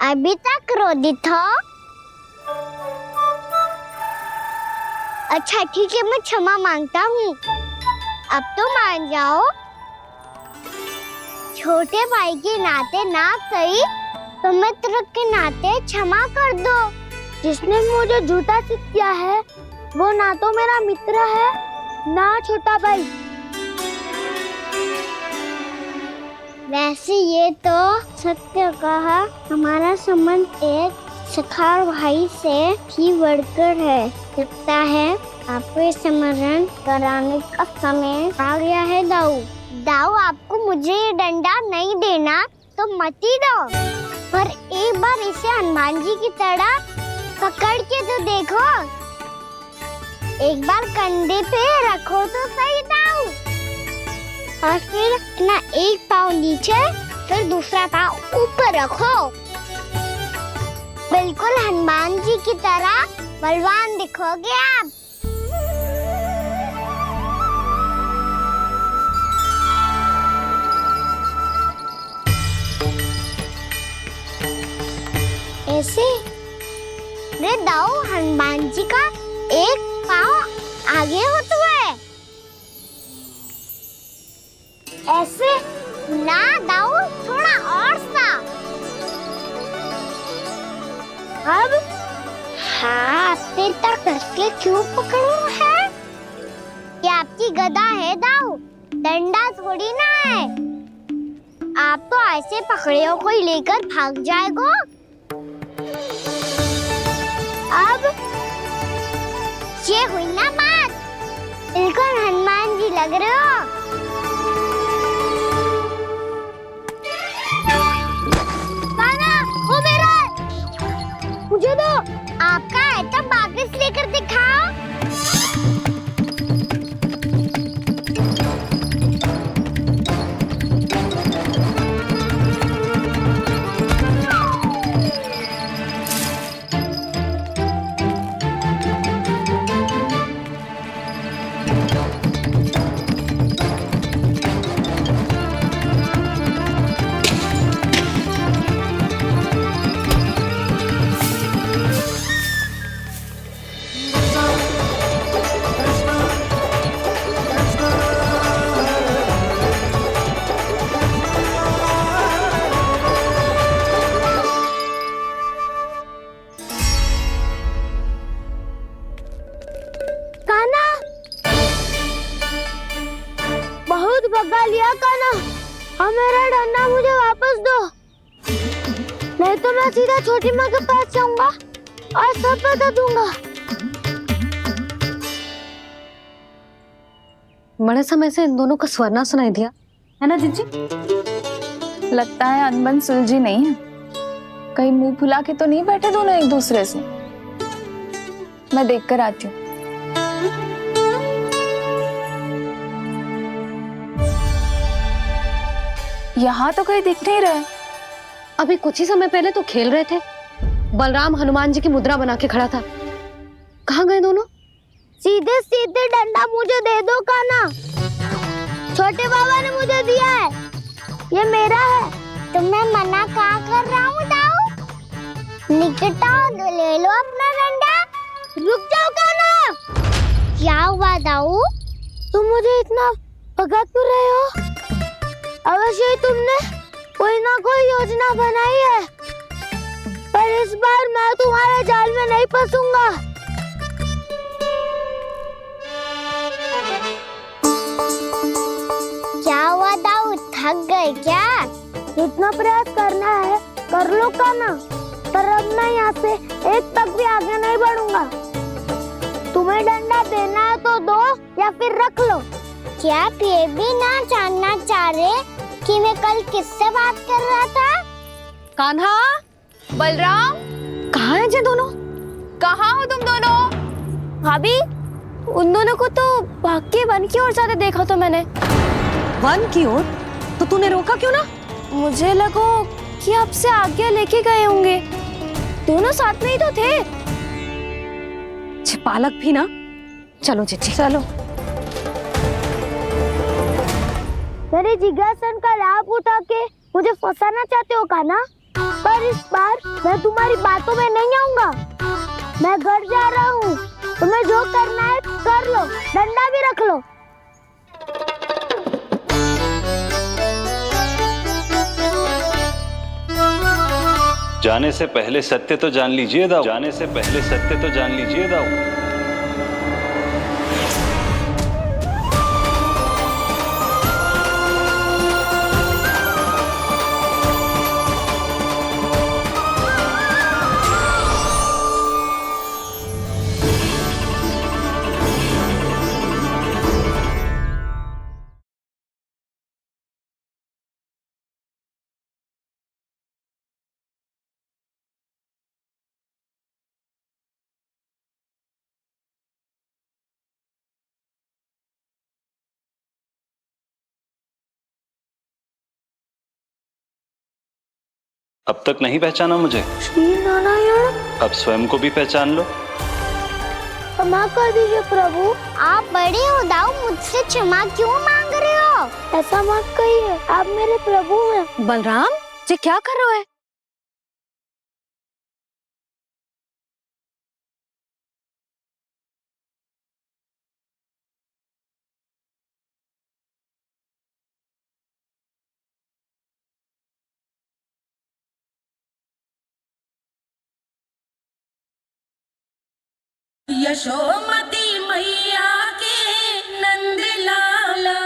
अभी तक क्रोधित हो? अच्छा ठीक है, मैं क्षमा मांगता हूँ। अब तो मान जाओ। छोटे भाई के नाते ना सही तो मित्र के नाते क्षमा कर दो। जिसने मुझे झूठा सिद्ध किया है वो ना तो मेरा मित्र है ना छोटा भाई। वैसे ये तो सत्य कहा, हमारा संबंध एक सखा भाई से भी बढ़कर है। लगता है आपको स्मरण कराने का समय आ गया है दाऊ। दाऊ, आपको मुझे ये डंडा नहीं देना तो मत ही दो, पर एक बार इसे हनुमान जी की तरह पकड़ के तो देखो। एक बार कंधे पे रखो तो सही दाऊ, और फिर अपना एक पाँव नीचे फिर दूसरा पाँव ऊपर रखो। बिल्कुल हनुमान जी की तरह बलवान दिखोगे आप। ऐसे रे दाऊ, हनुमान जी का एक पाँव आगे होता है। ऐसे ना दाऊ, थोड़ा और सा। अब हाथ तक करके क्यों पकड़ो है? ये आपकी गदा है दाऊ, डंडा थोड़ी ना है। आप तो ऐसे पकड़े हो कोई लेकर भाग जाएगा। अब ये हुई ना बात, बिल्कुल हनुमान जी लग रहे हो। कान्हा, वो मेरा है। मुझे दो। आपका है तब वापस लेकर दिखाओ। भगा लिया कान्हा, अब मेरा डंडा मुझे वापस दो, नहीं तो मैं सीधा छोटी माँ के पास जाऊंगा और सब बता दूंगा। बड़े समय से इन दोनों का स्वर ना सुनाई दिया, है ना जीजी? लगता है अनबन सुलझी नहीं है। कहीं मुंह फुला के तो नहीं बैठे दोनों एक दूसरे से। मैं देख कर आती हूँ। यहाँ तो कहीं दिख नहीं रहा। अभी कुछ ही समय पहले तो खेल रहे थे। बलराम हनुमान जी की मुद्रा बना के खड़ा था। कहाँ गए दोनों? सीधे सीधे डंडा मुझे दे दो कान्हा, छोटे बाबा ने मुझे दिया है, ये मेरा है। तो मैं मना कहाँ कर रहा हूँ दाऊ? निकट आओ, ले लो अपना डंडा। रुक जाओ कान्हा। क्या हुआ दाऊ? तुम मुझे इतना भगा क्यों रहे हो? अवश्य ही तुमने कोई ना कोई योजना बनाई है, पर इस बार मैं तुम्हारे जाल में नहीं फंसूंगा। क्या हुआ दाऊ, थक गए क्या? इतना प्रयास कर कर लो कान्हा, पर अब मैं यहाँ से एक तक भी आगे नहीं बढ़ूंगा। तुम्हें डंडा देना है तो दो या फिर रख लो। क्या आप ये भी ना जानना चाह रहे कि मैं कल किससे बात कर रहा था? कान्हा, बलराम, कहाँ है ये दोनों? कहाँ हो तुम दोनों? भाभी, उन दोनों को तो भाग के वन की ओर जाते देखा तो मैंने। वन की ओर? तो तूने रोका क्यों ना? मुझे लगो कि आपसे आगे लेके गए होंगे। दोनों साथ में ही तो थे। पालक भी ना। चलो चिट्ठी, चलो। मेरे जिज्ञासन का लाभ उठा के मुझे फंसाना चाहते हो कान्हा? पर इस बार मैं तुम्हारी बातों में नहीं आऊंगा। मैं घर जा रहा हूँ, तुम्हें जो करना है कर लो, डंडा भी रख लो। जाने से पहले सत्य तो जान लीजिए दाऊ। जाने से पहले सत्य तो जान लीजिए दाऊ। अब तक नहीं पहचाना मुझे? श्री नारायण। अब स्वयं को भी पहचान लो। क्षमा कर दीजिए प्रभु। आप बड़े हो दाऊ, मुझसे क्षमा क्यों मांग रहे हो? ऐसा मत कहिए, आप मेरे प्रभु हैं। बलराम, ये क्या कर रहे हो? यशोमती मैया के नंद लाला।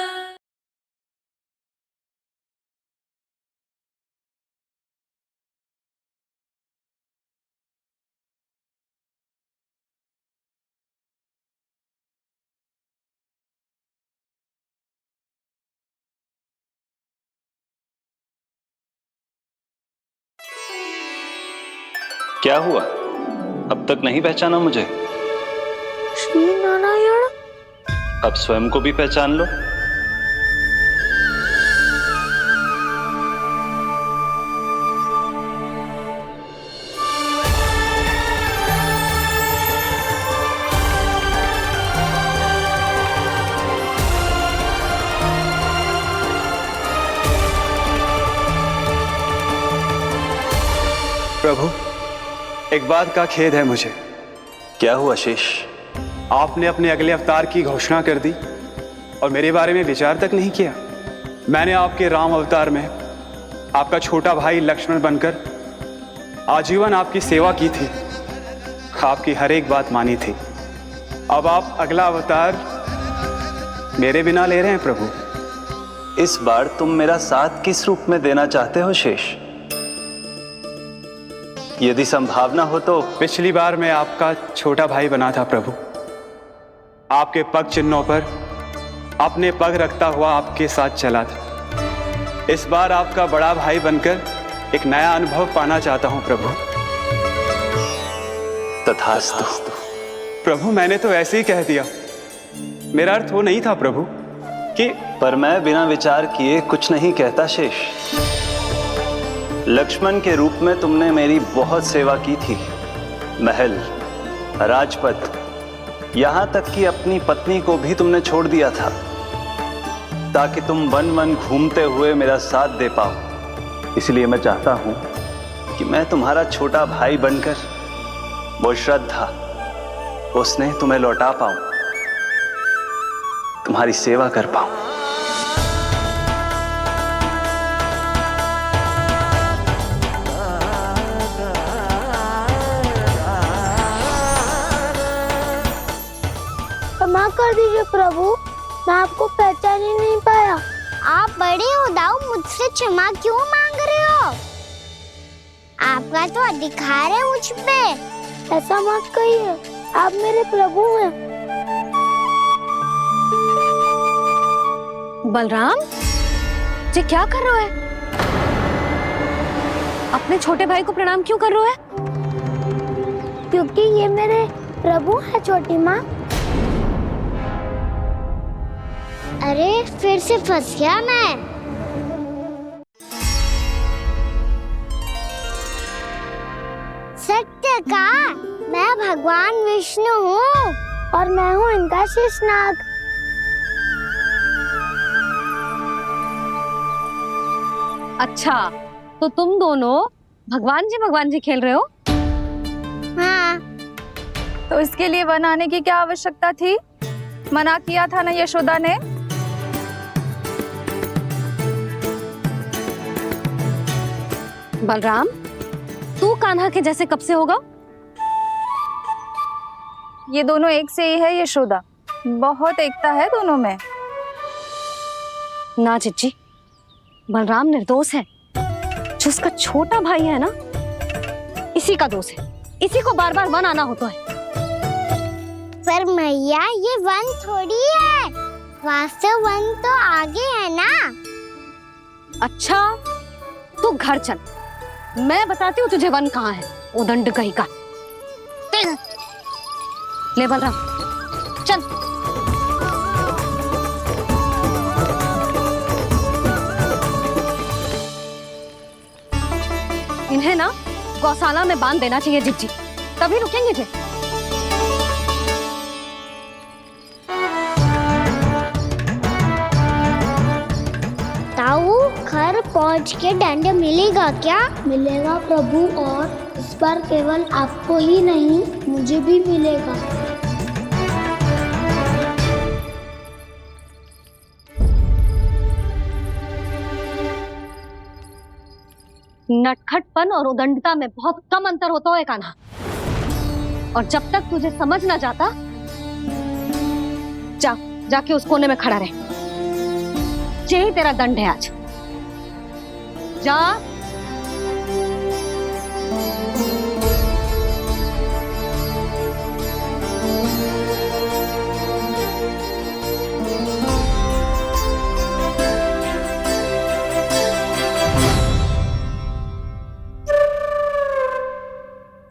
क्या हुआ? अब तक नहीं पहचाना मुझे? श्री नारायण। अब स्वयं को भी पहचान लो। प्रभु, एक बात का खेद है मुझे। क्या हुआ शेष? आपने अपने अगले अवतार की घोषणा कर दी और मेरे बारे में विचार तक नहीं किया। मैंने आपके राम अवतार में आपका छोटा भाई लक्ष्मण बनकर आजीवन आपकी सेवा की थी, आपकी हर एक बात मानी थी। अब आप अगला अवतार मेरे बिना ले रहे हैं प्रभु। इस बार तुम मेरा साथ किस रूप में देना चाहते हो शेष? यदि संभावना हो तो। पिछली बार मैं आपका छोटा भाई बना था प्रभु, आपके पग चिन्हों पर अपने पग रखता हुआ आपके साथ चला था। इस बार आपका बड़ा भाई बनकर एक नया अनुभव पाना चाहता हूं प्रभु। तथास्तु। प्रभु, मैंने तो ऐसे ही कह दिया, मेरा अर्थ वो नहीं था प्रभु कि। पर मैं बिना विचार किए कुछ नहीं कहता शेष। लक्ष्मण के रूप में तुमने मेरी बहुत सेवा की थी। महल, राजपथ, यहां तक कि अपनी पत्नी को भी तुमने छोड़ दिया था ताकि तुम वन वन घूमते हुए मेरा साथ दे पाओ। इसलिए मैं चाहता हूं कि मैं तुम्हारा छोटा भाई बनकर वो श्रद्धा, वो स्नेह तुम्हें लौटा पाऊं, तुम्हारी सेवा कर पाऊं। क्षमा कर दीजिए प्रभु, मैं आपको पहचान ही नहीं पाया। आप बड़े हो दाऊ, मुझसे क्षमा क्यों मांग रहे हो? आपका तो अधिकार है मुझ पे। ऐसा मत कहिए, आप मेरे प्रभु हैं। बलराम, ये क्या कर रहा है? अपने छोटे भाई को प्रणाम क्यों कर रहा है? क्योंकि ये मेरे प्रभु है छोटी माँ। अरे फिर से फंस गया मैं। सत्य का, मैं भगवान विष्णु हूँ और मैं हूँ इनका शेषनाग। अच्छा, तो तुम दोनों भगवान जी खेल रहे हो? हाँ। तो इसके लिए वन आने की क्या आवश्यकता थी? मना किया था ना यशोदा ने। बलराम, तू कान्हा के जैसे कब से होगा? ये दोनों एक से ही है यशोदा, बहुत एकता है दोनों में। ना चिच्ची, बलराम निर्दोष है। जो उसका छोटा भाई है ना, इसी का दोष है। इसी को बार बार वन आना होता है। पर मैया, ये वन थोड़ी है, वास्तव वन तो आगे है ना। अच्छा, तू घर चल, मैं बताती हूँ तुझे वन कहाँ है। उदंड कहीं का। ले बलराम, चल। इन्हें ना गौशाला में बांध देना चाहिए जिज्जी, तभी रुकेंगे जे। ताऊ, घर पहुंच के दंड मिलेगा क्या? मिलेगा प्रभु, और इस बार केवल आपको ही नहीं, मुझे भी मिलेगा। नटखटपन और उदंडता में बहुत कम अंतर होता है कान्हा, और जब तक तुझे समझ ना जाता, जाके उस कोने में खड़ा रहे। यही तेरा दंड है आज। जा।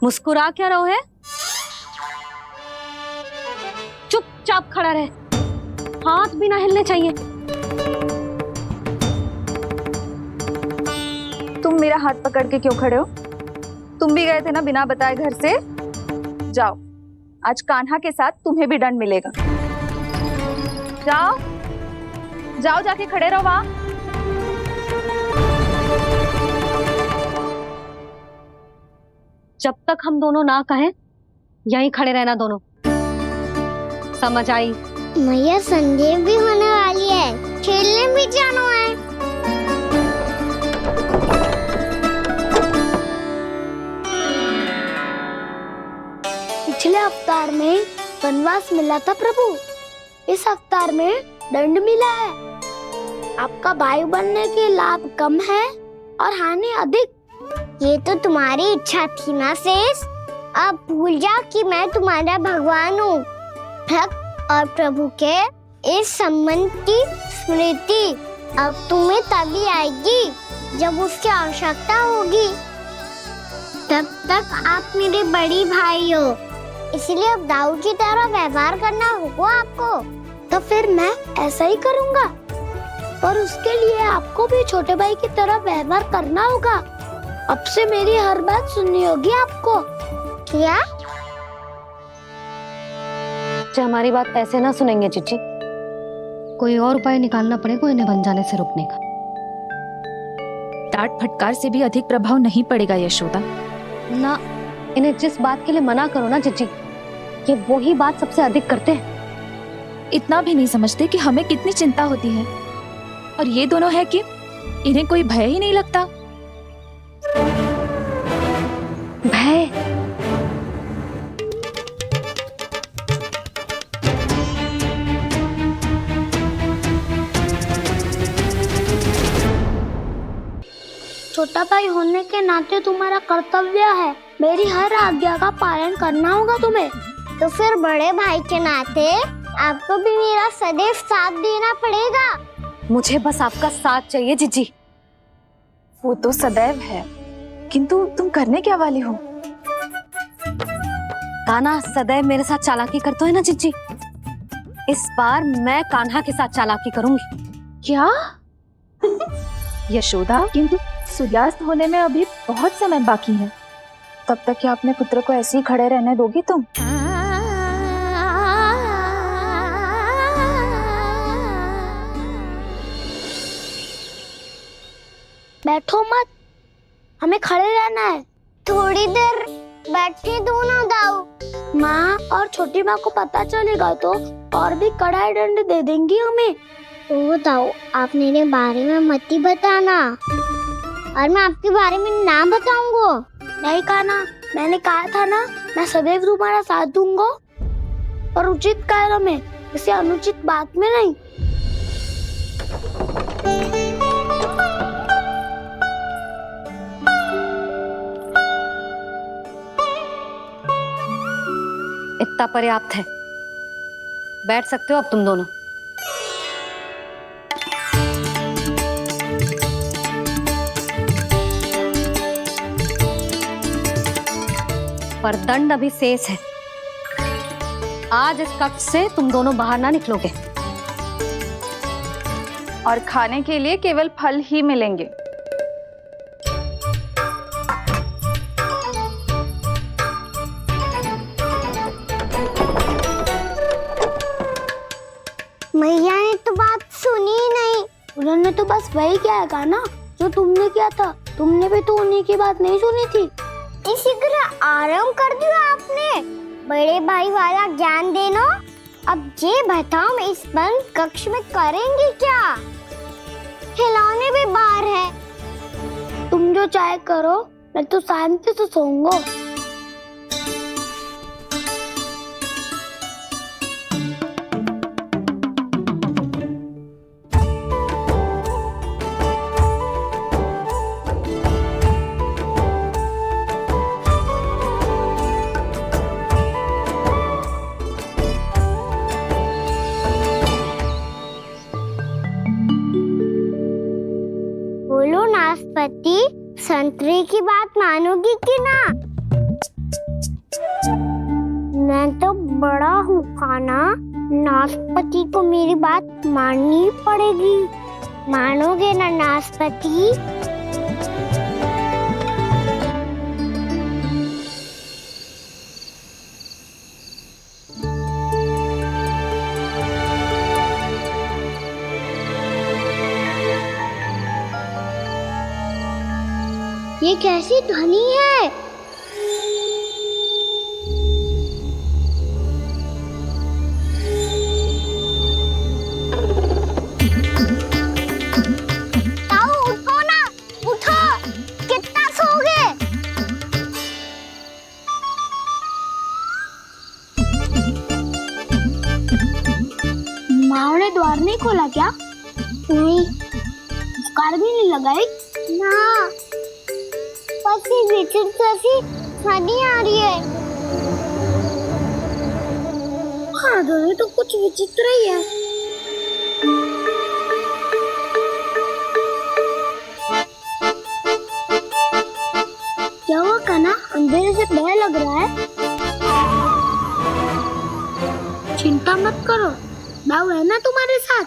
मुस्कुरा क्या रहो है? चुपचाप खड़ा रहे, हाथ भी ना हिलने चाहिए। तुम मेरा हाथ पकड़ के क्यों खड़े हो? तुम भी गए थे ना बिना बताए घर से। जाओ, आज कान्हा के साथ तुम्हें भी दंड मिलेगा। जाओ जाओ, जाके खड़े रहो वहां। जब तक हम दोनों ना कहें, यहीं खड़े रहना दोनों। समझ आई? मैया, संध्या भी होने वाली है, खेलने भी जाना है। पिछले अवतार में वनवास मिला था प्रभु, इस अवतार में दंड मिला है। आपका भाई बनने के लाभ कम है और हानि अधिक। ये तो तुम्हारी इच्छा थी ना शेष। अब भूल जा कि मैं तुम्हारा भगवान हूँ। भक्त और प्रभु के इस संबंध की स्मृति अब तुम्हें तभी आएगी जब उसकी आवश्यकता होगी। तब तक आप मेरे बड़ी भाई हो, इसलिए अब दाऊ की तरह व्यवहार करना होगा आपको। तो फिर मैं ऐसा ही करूँगा, पर उसके लिए आपको भी छोटे भाई की तरह व्यवहार करना होगा। अब से मेरी हर बात सुननी होगी आपको। क्या? हमारी बात ऐसे ना सुनेंगे चिच्ची, कोई और उपाय निकालना पड़ेगा इन्हें बन जाने से रुकने का। डांट फटकार से भी अधिक प्रभाव नहीं पड़ेगा यशोदा। ना, इन्हें जिस बात के लिए मना करो ना चिच्ची, ये वही बात सबसे अधिक करते हैं। इतना भी नहीं समझते कि हमें कितनी चिंता होती है, और ये दोनों है कि इन्हें कोई भय ही नहीं लगता। भय? छोटा भाई होने के नाते तुम्हारा कर्तव्य है, मेरी हर आज्ञा का पालन करना होगा तुम्हें। तो फिर बड़े भाई के नाते आपको भी मेरा सदैव साथ देना पड़ेगा। मुझे बस आपका साथ चाहिए जीजी। वो तो सदैव है, किंतु तुम करने क्या वाली हो? कान्हा सदैव मेरे साथ चालाकी करता है ना जीजी, इस बार मैं कान्हा के साथ चालाकी करूंगी। क्या? यशोदा, किंतु सूर्यास्त होने में अभी बहुत समय बाकी है, तब तक क्या अपने पुत्र को ऐसे ही खड़े रहने दोगी तुम? बैठो मत, हमें खड़े रहना है। थोड़ी देर बैठे दो ना दाऊ। माँ और छोटी माँ को पता चलेगा तो और भी कड़ा दंड दे देंगी हमें। तो दाऊ, आप मेरे बारे में मत ही बताना, और मैं आपके बारे में ना बताऊंगा। नहीं कान्हा, मैंने कहा था ना, मैं सदैव तुम्हारा साथ दूंगा, और उचित कार्य में, इसे अनुचित बात में नहीं। इतना पर्याप्त है, बैठ सकते हो अब तुम दोनों। पर दंड अभी शेष है। आज इस कक्ष से तुम दोनों बाहर ना निकलोगे, और खाने के लिए केवल फल ही मिलेंगे। मैया ने तो बात सुनी ही नहीं। उन्होंने तो बस वही किया ना जो तुमने किया था। तुमने भी तो उन्हीं की बात नहीं सुनी थी। इसी तरह आराम कर दिया आपने। बड़े भाई वाला ज्ञान देना। अब ये बताओ, इस बंद कक्ष में करेंगे क्या? खिलौने भी बाहर है। तुम जो चाहे करो, मैं तो शांति से सोऊंगा। बोलो नाशपाती, संतरे की बात मानोगी कि ना? मैं तो बड़ा हूँ कान्हा, नाशपाती को मेरी बात माननी पड़ेगी। मानोगे ना नाशपाती? ये कैसी ध्वनि है? ताऊ उठो ना, उठो, कितना सोओगे? माँ ने द्वार नहीं खोला क्या? नहीं। कार भी नहीं लगाई? ना, विचित्र ध्वनि आ रही है। हाँ, ध्वनि तो कुछ विचित्र ही है। क्या हुआ कान्हा, अंधेरे से भय लग रहा है? चिंता मत करो, दाऊ है ना तुम्हारे साथ।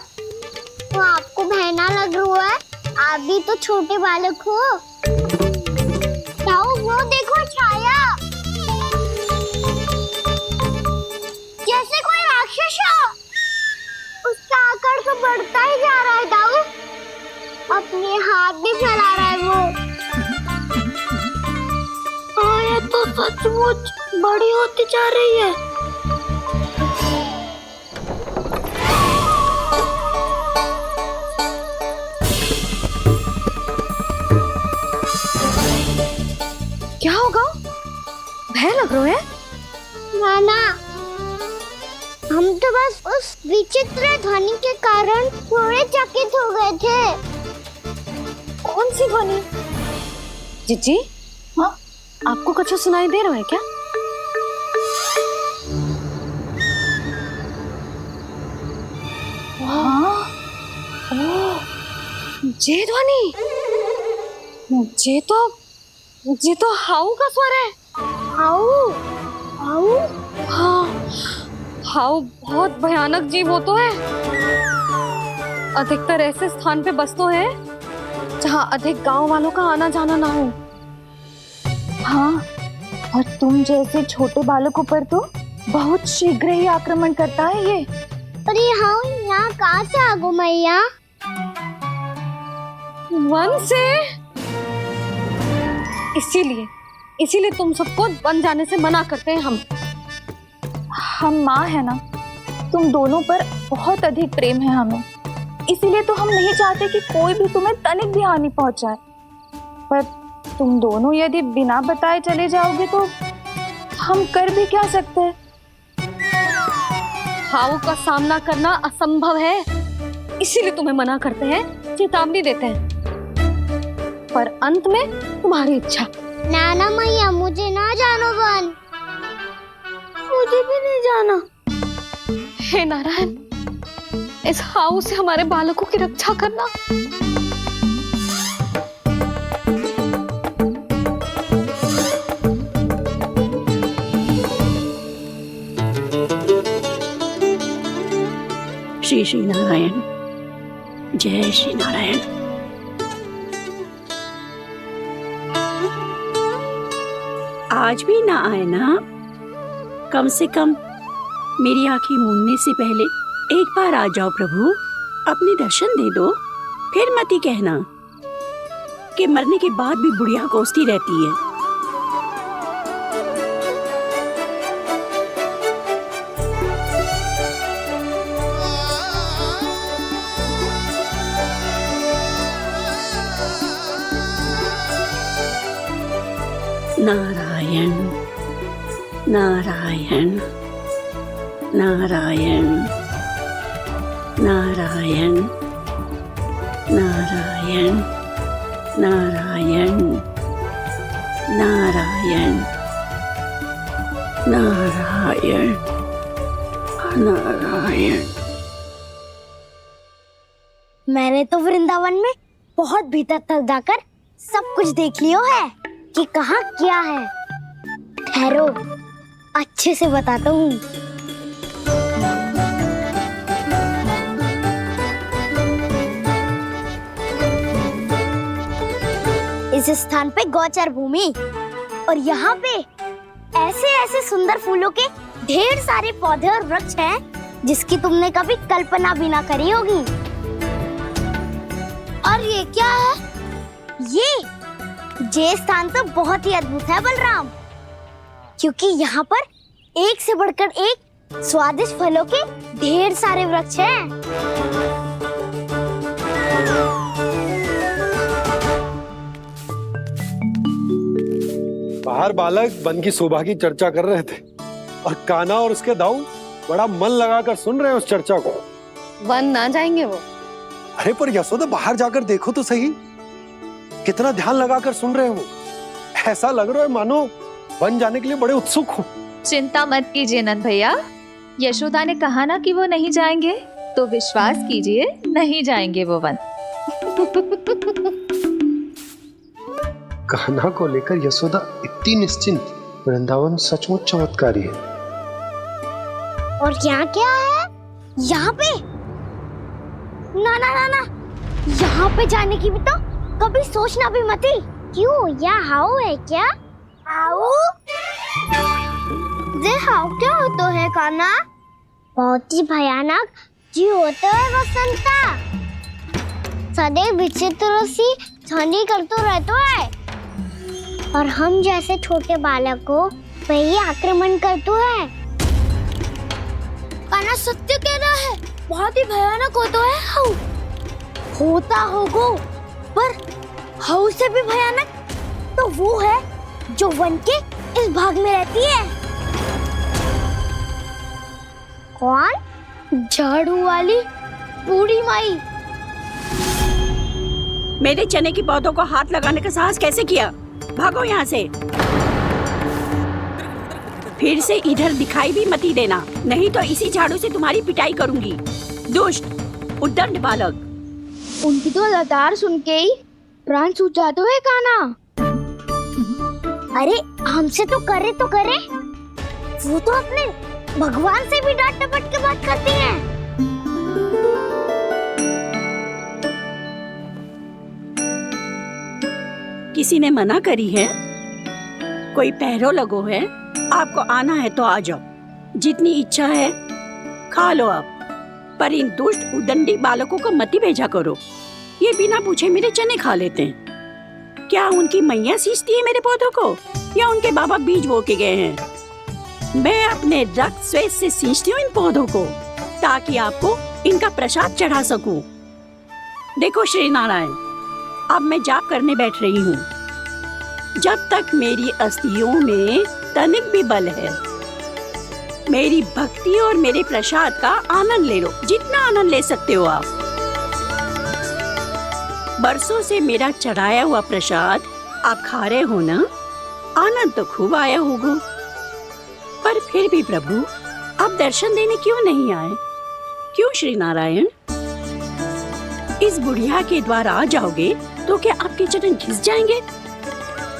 तो आपको भय ना लग रहा है? आप भी तो छोटे बालक हो। वो देखो छाया, जैसे कोई राक्षस हो। उसका आकार तो बढ़ता ही जा रहा है दाऊ। अपने हाथ भी फैला रहा है वो। हाँ, ये तो सचमुच बड़ी होती जा रही है। क्या होगा? भय लग रहा है? नाना, हम तो बस उस विचित्र ध्वनि के कारण थोड़े चकित हो गए थे। कौन सी ध्वनि? जीजी, हाँ? आपको कुछ सुनाई दे रहा है क्या? हाँ, ये ध्वनि, ये तो हाउ का स्वर है। हाउ हाउ हाँ, हाउ बहुत भयानक जीव हो तो है। अधिकतर ऐसे स्थान पे बस तो है जहाँ अधिक गांव वालों का आना जाना ना हो। हाँ, और तुम जैसे छोटे बालकों पर तो बहुत शीघ्र ही आक्रमण करता है ये। पर ये हाउ यहाँ कहाँ से आ गो मैया? वन से। इसीलिए तुम सबको वन जाने से मना करते हैं हम माँ है ना, तुम दोनों पर बहुत अधिक प्रेम है हमें, इसीलिए तो हम नहीं चाहते कि कोई भी तुम्हें तनिक भी हानि पहुंचाए। पर तुम दोनों यदि बिना बताए चले जाओगे तो हम कर भी क्या सकते हैं? हाउ का सामना करना असंभव है, इसीलिए तुम्हें मना करते हैं, चेतावनी देते हैं। पर अंत में तुम्हारी इच्छा। नाना मैया मुझे ना जानो वन, मुझे भी नहीं जाना। हे नारायण, इस हाउ से हमारे बालकों की रक्षा करना। श्री श्री नारायण, जय श्री नारायण। आज भी ना आए ना? कम से कम मेरी आंखें मूंदने से पहले एक बार आ जाओ प्रभु, अपने दर्शन दे दो। फिर मत ही कहना कि मरने के बाद भी बुढ़िया कोसती रहती है। नारायण नारायण नारायण नारायण नारायण नारायण नारायण नारायण नारायण। मैंने तो वृंदावन में बहुत भीतर तक जाकर सब कुछ देख लियो है कि कहाँ क्या है। ठहरो, अच्छे से बताता हूँ। इस स्थान पे गौचर भूमि और यहाँ पे ऐसे ऐसे सुंदर फूलों के ढेर सारे पौधे और वृक्ष हैं जिसकी तुमने कभी कल्पना भी ना करी होगी। और ये क्या है? ये स्थान तो बहुत ही अद्भुत है बलराम, क्योंकि यहाँ पर एक से बढ़कर एक स्वादिष्ट फलों के ढेर सारे वृक्ष हैं। बाहर बालक वन की शोभा की चर्चा कर रहे थे और कान्हा और उसके दाऊ बड़ा मन लगाकर सुन रहे हैं उस चर्चा को। वन ना जाएंगे वो? अरे पर यशोदा, बाहर जाकर देखो तो सही, कितना ध्यान लगाकर सुन रहे हो। ऐसा लग रहा है मानो वन जाने के लिए बड़े उत्सुक हो। चिंता मत कीजिए नंद भैया, यशोदा ने कहा ना कि वो नहीं जाएंगे, तो विश्वास कीजिए नहीं जाएंगे वो वन। कान्हा को लेकर यशोदा इतनी निश्चिंत, वृंदावन सचमुच चमत्कारी है। और यहाँ क्या है? यहाँ पे ना ना ना ना, यहाँ पे जाने की भी तो कभी सोचना भी मत ही। क्यों, यहाँ हाउ है क्या? हाउ? ये हाउ क्या होता है कान्हा? बहुत ही भयानक जी होता है वसंता, सदैव विचित्र सी ध्वनि करते रहता है और हम जैसे छोटे बालक को वही आक्रमण करते है। कान्हा सत्य कह रहा है, बहुत ही भयानक होता है हाउ। होता होगो, पर हाउ से भी भयानक तो वो है जो वन के इस भाग में रहती है। कौन? झाड़ू वाली बूढ़ी माई। मेरे चने की पौधों को हाथ लगाने का साहस कैसे किया? भागो यहाँ से। फिर से इधर दिखाई भी मती देना, नहीं तो इसी झाड़ू से तुम्हारी पिटाई करूंगी। दुष्ट उद्दंड बालक। उनकी तो लतार सुन के ही प्राण छूट जाते हुए काना। अरे हमसे तो करे, वो तो अपने भगवान से भी डांट डपट के बात करती हैं। किसी ने मना करी है? कोई पहरो लगो है? आपको आना है तो आ जाओ, जितनी इच्छा है खा लो आप, पर इन दुष्ट उदंडी बालकों को मत भेजा करो। ये बिना पूछे मेरे चने खा लेते हैं। क्या उनकी मैया सींचती है मेरे पौधों को, या उनके बाबा बीज बो के गए हैं? मैं अपने रक्त स्वेद से सींचती हूँ इन पौधों को, ताकि आपको इनका प्रसाद चढ़ा सकूं। देखो श्री नारायण, अब मैं जाप करने बैठ रही हूँ। जब तक मेरी अस्थियों में तनिक भी बल है, मेरी भक्ति और मेरे प्रसाद का आनंद ले लो, जितना आनंद ले सकते हो आप। बरसों से मेरा चढ़ाया हुआ प्रसाद आप खा रहे हो ना, आनंद तो खूब आया होगा। पर फिर भी प्रभु आप दर्शन देने क्यों नहीं आए? क्यों श्री नारायण? इस बुढ़िया के द्वार आ जाओगे तो क्या आपके चरण घिस जाएंगे?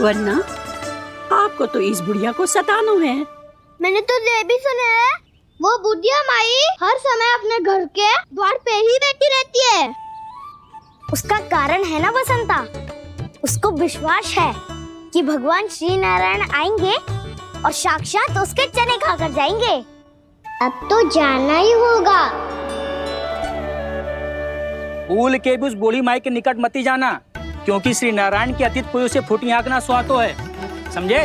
वरना आपको तो इस बुढ़िया को सताना है। मैंने तो ये भी सुना है, वो बुढ़िया माई हर समय अपने घर के द्वार पे ही बैठी रहती है। उसका कारण है ना बसंता, उसको विश्वास है कि भगवान श्री नारायण आएंगे और साक्षात उसके चने खाकर जाएंगे। अब तो जाना ही होगा। भूल के भी उस बूढ़ी माई के निकट मती जाना, क्योंकि श्री नारायण की अतीत पुरुष से फूटी आंख ना सुहातो है, समझे?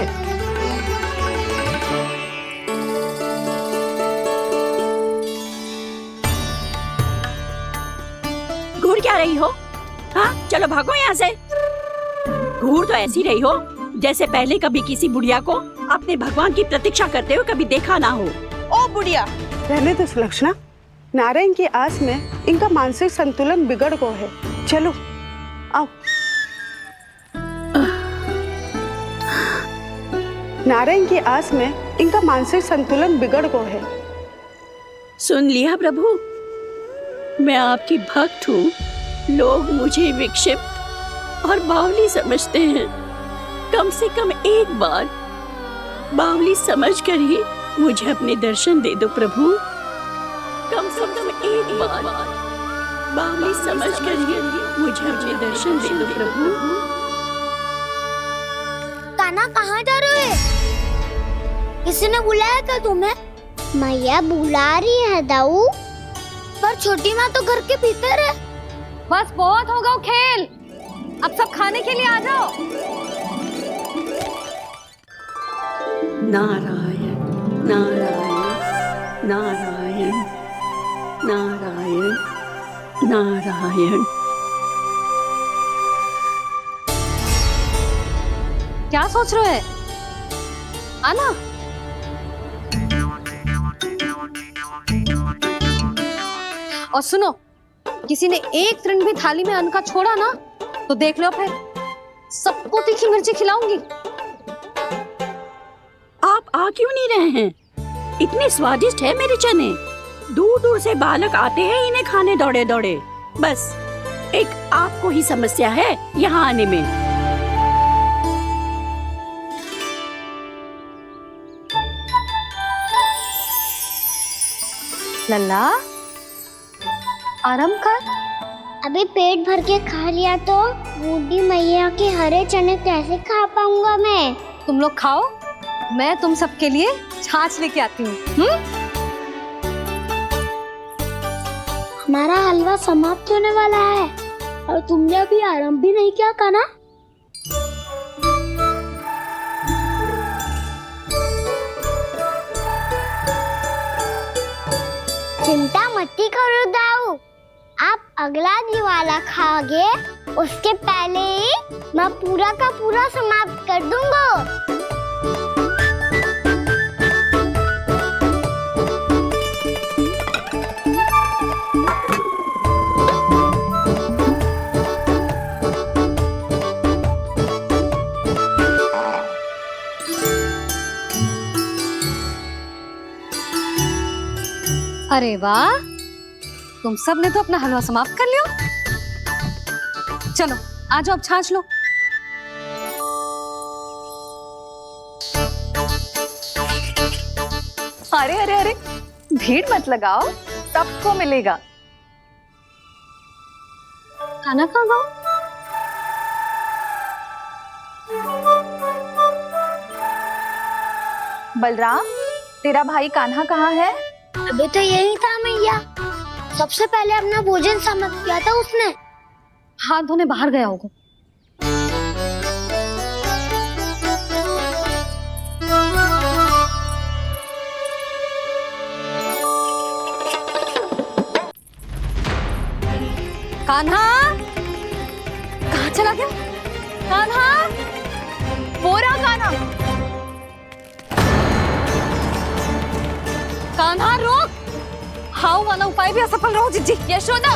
घूर क्या रही हो? हाँ, चलो भागो यहाँ से। घूर तो ऐसी रही हो जैसे पहले कभी किसी बुढ़िया को अपने भगवान की प्रतीक्षा करते हुए कभी देखा ना हो। ओ बुढ़िया, रहने दो सुलक्षणा। नारायण की आस में इनका मानसिक संतुलन बिगड़ गया है। चलो आओ। नारायण की आस में इनका मानसिक संतुलन बिगड़ गया है। सुन लिया प्रभु, मैं आपकी भक्त हूँ। लोग मुझे विक्षिप्त और बावली समझते हैं। कम से कम एक बार बावली समझकर ही मुझे अपने दर्शन दे दो प्रभु। कम से कम एक बार बावली समझकर ही मुझे अपने दर्शन दे दो प्रभु। कान्हा कहाँ जा रहे हो? किसी ने बुलाया क्या तुम्हें? मैया बुला रही है दाऊ, पर छोटी माँ तो घर के भीतर है। बस बहुत हो गया खेल, अब सब खाने के लिए आ जाओ। नारायण नारायण नारायण नारायण नारायण। क्या सोच रहे हैं? आना। और सुनो, किसी ने एक तृण भी थाली में अन्न का छोड़ा ना, तो देख लो फिर सबको तीखी मिर्ची खिलाऊंगी। आप आ क्यों नहीं रहे हैं? इतने स्वादिष्ट है मेरे चने। दूर दूर से बालक आते हैं इन्हें खाने दौड़े दौड़े। बस एक आपको ही समस्या है यहाँ आने में। लल्ला, आराम कर। अभी पेट भर के खा लिया तो बूढ़ी मैया के हरे चने कैसे खा पाऊंगा मैं? तुम लोग खाओ, मैं तुम सबके लिए छाछ लेके आती हूँ। हमारा हलवा समाप्त होने वाला है और तुमने अभी आराम भी नहीं किया कान्हा। चिंता मत करो दाऊ, आप अगला दिवाला खाओगे उसके पहले ही मैं पूरा का पूरा समाप्त कर दूंगा। अरे वाह, तुम सब ने तो अपना हलवा समाप्त कर लिया। चलो आ जाओ, अब छाछ लो। अरे अरे अरे, भीड़ मत लगाओ, सबको मिलेगा। खाना खा गो। बलराम, तेरा भाई कान्हा कहाँ है? अभी तो यही था मैया, सबसे पहले अपना भोजन समाप्त किया था उसने। हाथ धोने बाहर गया होगा। कान्हा कहाँ चला गया? कान्हा, वो रहा कान्हा। कान्हा रोक, हाउ वाला उपाय भी असफल रहो जिज्जी। यशोदा,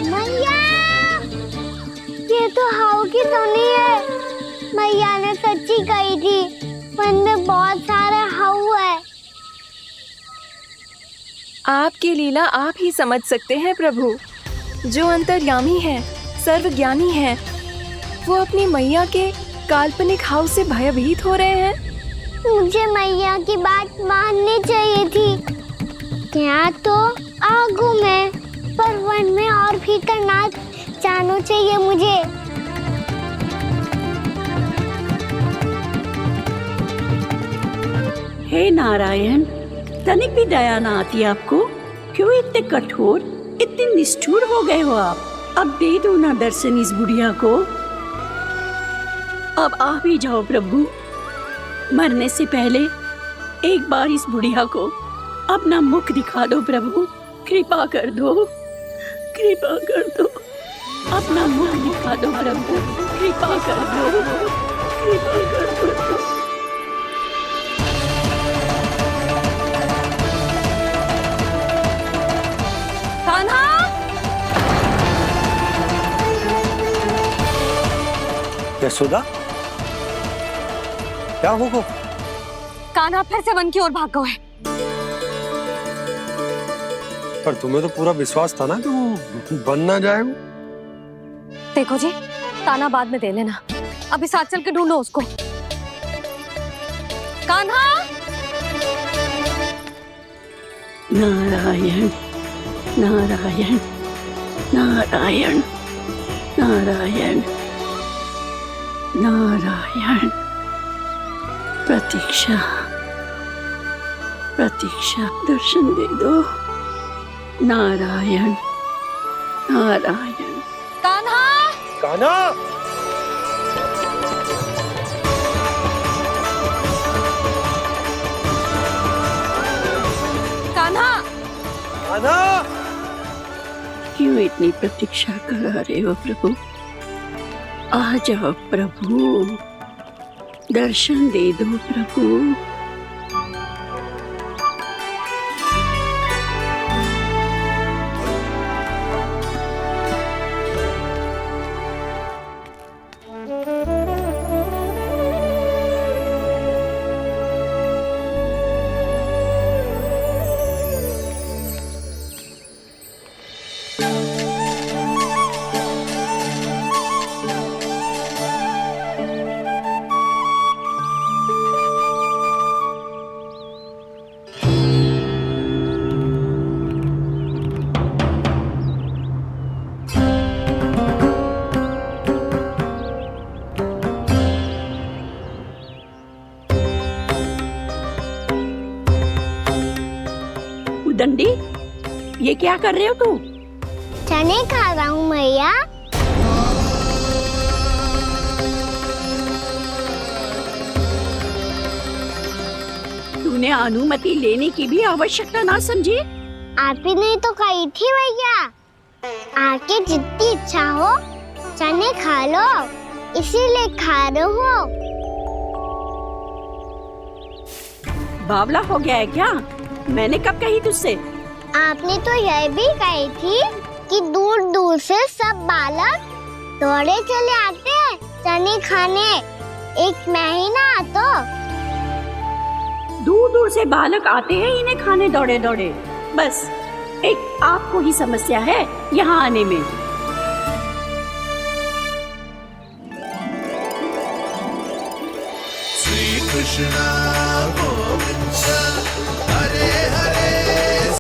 मैया, ये तो हाउ की धुनी है। मैया ने सच्ची कही थी, वन में बहुत सारे हाउ है। आपकी लीला आप ही समझ सकते हैं प्रभु। जो अंतर्यामी है, सर्वज्ञानी है, वो अपनी मैया के काल्पनिक हाव से भयभीत हो रहे हैं। मुझे मैया की बात माननी चाहिए थी। यहाँ तो आगू में, पर वन में और भीतर ना जाना चाहिए मुझे। हे नारायण, तनिक भी दया ना आती आपको? क्यों इतने कठोर, इतने निष्ठुर हो गए हो आप? अब दे दो ना दर्शन इस बुढ़िया को। अब आ भी जाओ प्रभु, मरने से पहले एक बार इस बुढ़िया को अपना मुख दिखा दो प्रभु। कृपा कर दो, कृपा कर दो, अपना मुख दिखा दो प्रभु। कृपा कर दो, कृपा कर दो। कान्हा, यशोदा, क्या होगा? कान्हा फिर से वन की ओर भाग गए। पर तुम्हें तो पूरा विश्वास था ना कि वो बन ना जाए। देखो जी, ताना बाद में दे लेना, अभी साथ चल के ढूंढो उसको। कान्हा, नारायण नारायण नारायण नारायण नारायण। प्रतीक्षा प्रतीक्षा, दर्शन दे दो। नारायण नारायण। कान्हा, कान्हा, कान्हा, कान्हा, क्यों इतनी प्रतीक्षा करा रहे हो प्रभु? आ जाओ प्रभु, दर्शन दे दो प्रभु। दंडी, ये क्या कर रहे हो तू? चने खा रहा हूँ मैया। तूने अनुमति लेने की भी आवश्यकता ना समझी? आप ही ने तो कही थी भैया, आके जितनी इच्छा हो चने खा लो, इसीलिए खा रहे हो। बावला हो गया है क्या? मैंने कब कही तुझसे? आपने तो यह भी कही थी कि दूर दूर से सब बालक दौड़े चले आते हैं चने खाने, एक महीना तो दूर दूर से बालक आते हैं इन्हें खाने दौड़े दौड़े। बस एक आपको ही समस्या है यहाँ आने में। श्री कृष्णा